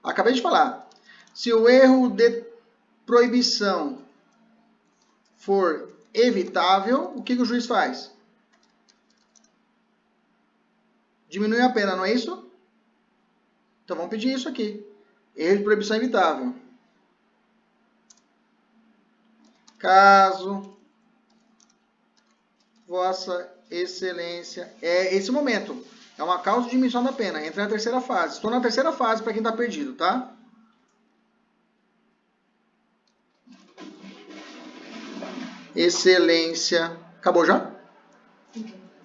Acabei de falar. Se o erro de proibição for evitável, o que o juiz faz? Diminui a pena, não é isso? Então vamos pedir isso aqui. Erro de proibição evitável. Caso Vossa Excelência... É esse momento. É uma causa de diminuição da pena. Entra na terceira fase. Estou na terceira fase para quem está perdido, tá? Excelência. Acabou já?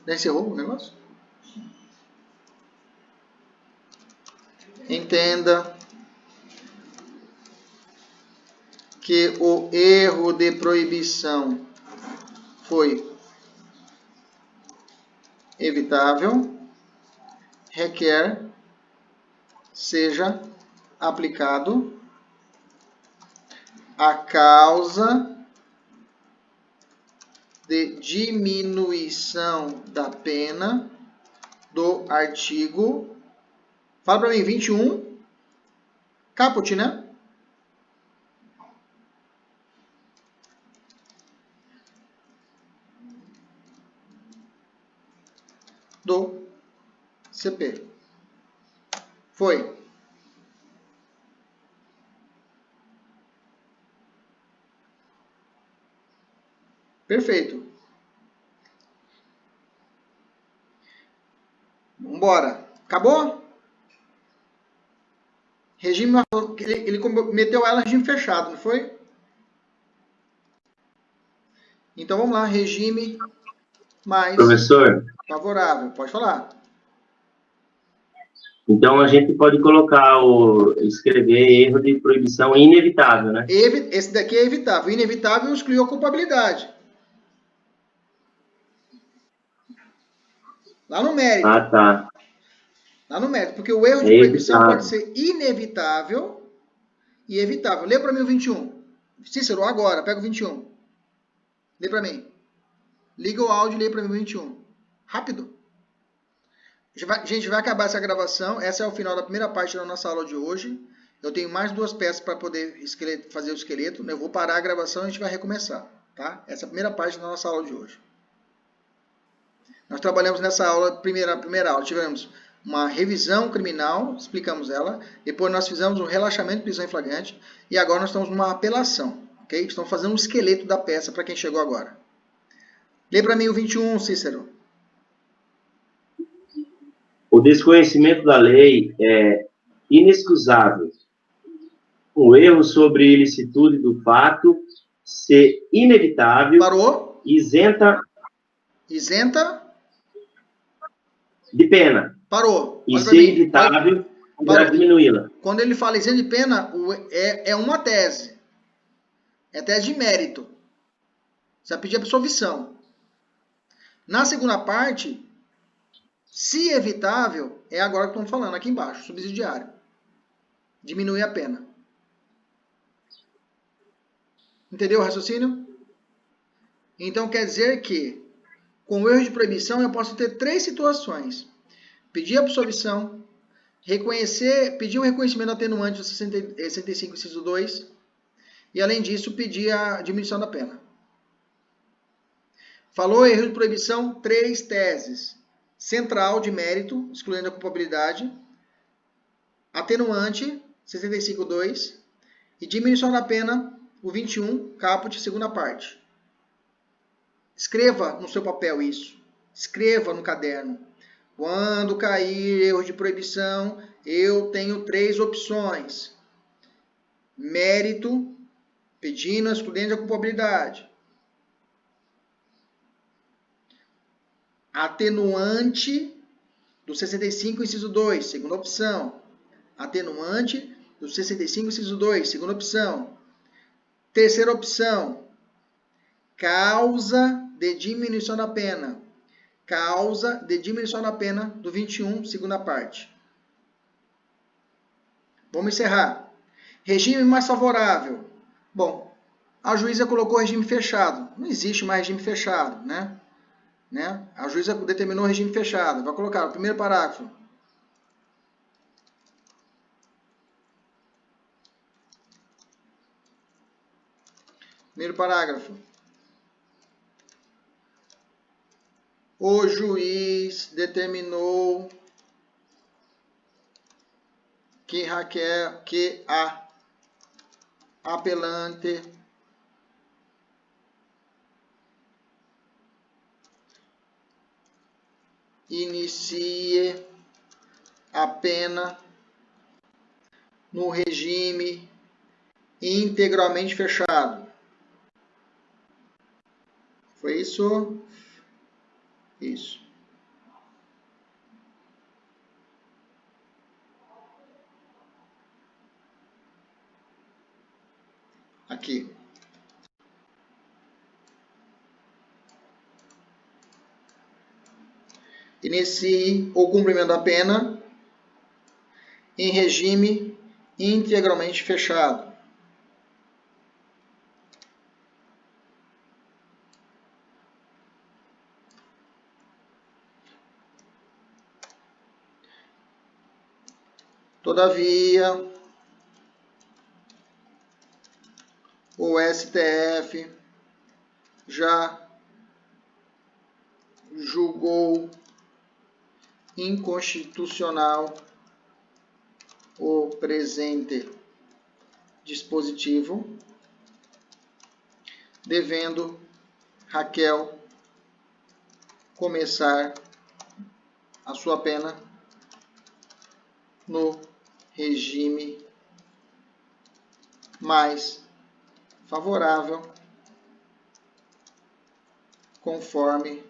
Já encerrou o negócio? Entenda que o erro de proibição foi evitável, requer seja aplicado a causa de diminuição da pena do artigo, fala para mim, 21, caput, né? Do CP. Foi. Perfeito. Vambora. Acabou? Regime, ele meteu ela em regime fechado, não foi? Então vamos lá, regime mais Professor, favorável. Pode falar. então a gente pode colocar escrever erro de proibição inevitável, né? Esse daqui é evitável. Inevitável excluiu a culpabilidade. Lá no mérito. Ah, tá. Lá no mérito. Porque o erro de proibição pode ser inevitável e evitável. Lê para mim o 21. Cícero, agora, pega o 21. Lê para mim. Liga o áudio e lê para mim o 21. Rápido. Gente, vai acabar essa gravação. Essa é o final da primeira parte da nossa aula de hoje. Eu tenho mais 2 peças para poder fazer o esqueleto. Eu vou parar a gravação e a gente vai recomeçar. Tá? Essa é a primeira parte da nossa aula de hoje. Nós trabalhamos nessa aula, primeira aula, tivemos uma revisão criminal, explicamos ela. Depois nós fizemos um relaxamento de prisão em flagrante. E agora nós estamos numa apelação. Okay? Estamos fazendo um esqueleto da peça para quem chegou agora. Lê para mim o 21, Cícero. O desconhecimento da lei é inexcusável. O erro sobre ilicitude do fato ser inevitável. Parou? Isenta de pena. Parou. E ser evitável para diminuí-la. Quando ele fala isento de pena, é uma tese. É tese de mérito. Você vai pedir absolvição. Na segunda parte, se evitável, é agora que estamos falando, aqui embaixo, subsidiário. Diminuir a pena. Entendeu o raciocínio? Então quer dizer que, com o erro de proibição, eu posso ter 3 situações. Pedir absolvição, pedir o reconhecimento atenuante do 65, inciso 2, e além disso, pedir a diminuição da pena. Falou erro de proibição, 3 teses. Central de mérito, excluindo a culpabilidade, atenuante, 65.2, e diminuição da pena, o 21, caput, segunda parte. Escreva no seu papel isso. Escreva no caderno. Quando cair erro de proibição, eu tenho 3 opções. Mérito, pedindo a excludente da culpabilidade. Atenuante do 65, inciso 2, segunda opção. Atenuante do 65, inciso 2, segunda opção. Terceira opção, causa de diminuição da pena. Causa de diminuição da pena do 21, segunda parte. Vamos encerrar. Regime mais favorável. Bom, a juíza colocou regime fechado. Não existe mais regime fechado, né? A juíza determinou regime fechado. Vai colocar o primeiro parágrafo. Primeiro parágrafo. O juiz determinou que a apelante inicie a pena no regime integralmente fechado. Foi isso? Isso. Aqui. Inicie o cumprimento da pena em regime integralmente fechado. Todavia, o STF já julgou inconstitucional o presente dispositivo, devendo Raquel começar a sua pena no regime mais favorável, conforme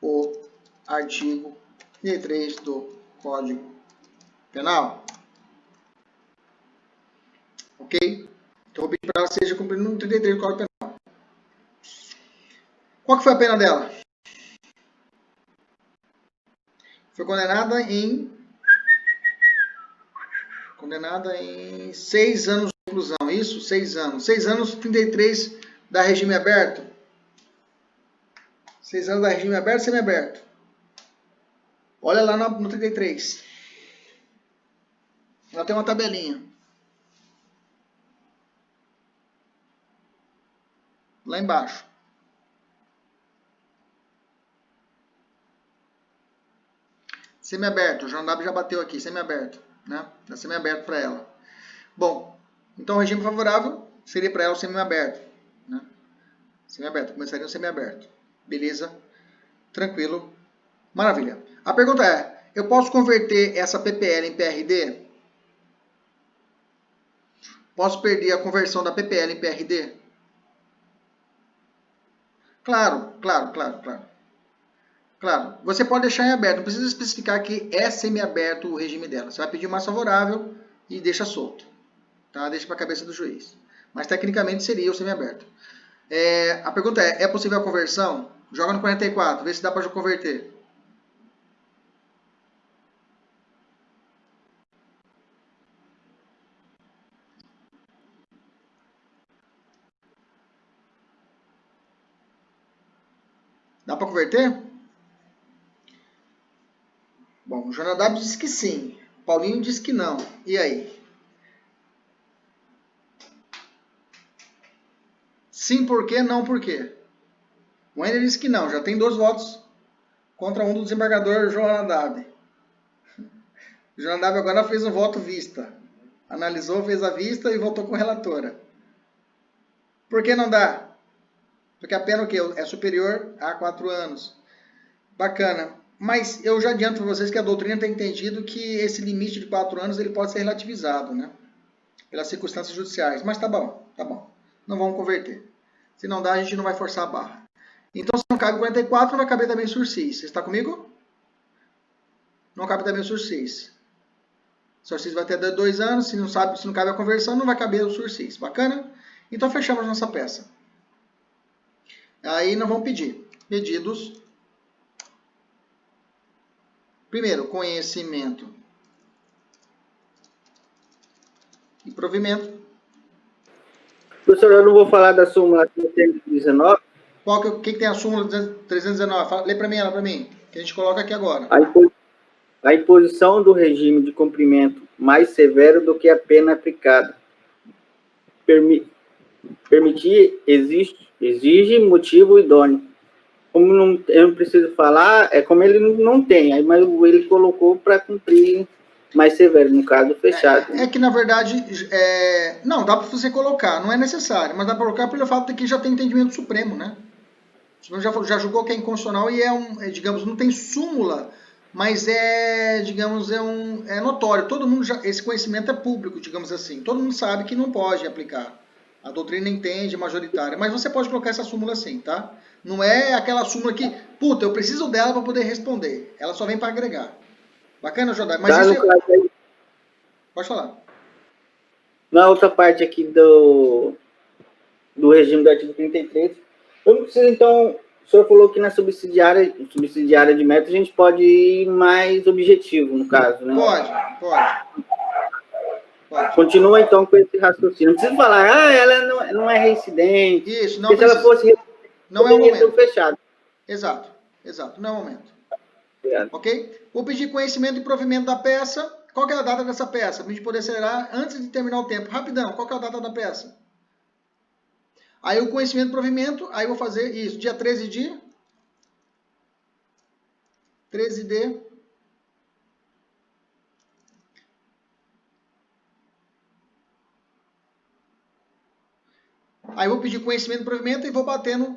o artigo 33 do Código Penal. Ok? Então, vou pedir para ela seja cumprida no 33 do Código Penal. Qual que foi a pena dela? Foi condenada em condenada em 6 anos de reclusão, isso? 6 anos. 6 anos, 33 da regime aberto? 6 anos da regime aberto ou semiaberto? Olha lá no 33. Ela tem uma tabelinha. Lá embaixo. Semiaberto, o João W já bateu aqui, semiaberto, né? Tá semiaberto para ela. Bom, então o regime favorável seria para ela o semiaberto, né? Semiaberto, começaria o semiaberto. Beleza? Tranquilo. Maravilha. A pergunta é, eu posso converter essa PPL em PRD? Posso perder a conversão da PPL em PRD? Claro. Claro, você pode deixar em aberto, não precisa especificar que é semiaberto o regime dela. Você vai pedir o mais favorável e deixa solto. Tá? Deixa para a cabeça do juiz. Mas tecnicamente seria o semiaberto. A pergunta é possível a conversão? Joga no 44, vê se dá para converter. Dá para converter? Bom, o Jonadab disse que sim. Paulinho disse que não. E aí? Sim por quê? Não por quê? O Wender disse que não. Já tem 2 votos contra um do desembargador Jonadab. O Jonadab agora fez um voto vista. Analisou, fez a vista e votou com a relatora. Por que não dá? Porque a pena o quê? É superior a 4 anos. Bacana. Mas eu já adianto para vocês que a doutrina tem entendido que esse limite de 4 anos ele pode ser relativizado, né? Pelas circunstâncias judiciais. Mas tá bom, tá bom. Não vamos converter. Se não dá, a gente não vai forçar a barra. Então, se não cabe 44, não vai caber também sursis. Você está comigo? Não cabe também o sursis. O sursis vai ter 2 anos. Se não cabe a conversão, não vai caber o sursis. Bacana? Então, fechamos nossa peça. Aí, nós vamos pedir. Pedidos. Primeiro, conhecimento e provimento. Professor, eu não vou falar da súmula 319. O que tem a súmula 319? Lê para mim ela, para mim, que a gente coloca aqui agora. A imposição do regime de cumprimento mais severo do que a pena aplicada. Permitir exige motivo idôneo. Como eu não preciso falar, é como ele não tem, aí, mas ele colocou para cumprir mais severo, no caso, fechado. É que, na verdade, não, dá para você colocar, não é necessário, mas dá para colocar pelo fato de que já tem entendimento supremo, né? O Supremo já julgou que é inconstitucional e digamos, não tem súmula, mas digamos, é notório. Todo mundo esse conhecimento é público, digamos assim. Todo mundo sabe que não pode aplicar. A doutrina entende, é majoritária. Mas você pode colocar essa súmula assim, tá? Não é aquela súmula que, puta, eu preciso dela para poder responder. Ela só vem para agregar. Bacana, Jodai? Mas isso Pode falar. Na outra parte aqui do regime do artigo 33, eu não preciso, então, o senhor falou que na subsidiária de mérito a gente pode ir mais objetivo, no caso, né? Pode. Continua, então, com esse raciocínio. Não precisa falar, ela não é reincidente. Isso, não porque precisa. Se ela fosse não é o momento. Fechado. Exato, não é o momento. Obrigado. Ok? Vou pedir conhecimento e provimento da peça. Qual que é a data dessa peça? Para a gente poder acelerar antes de terminar o tempo. Rapidão, qual que é a data da peça? Aí o conhecimento e provimento, aí eu vou fazer isso. Dia 13 de... 13 de... Aí eu vou pedir conhecimento e provimento e vou bater no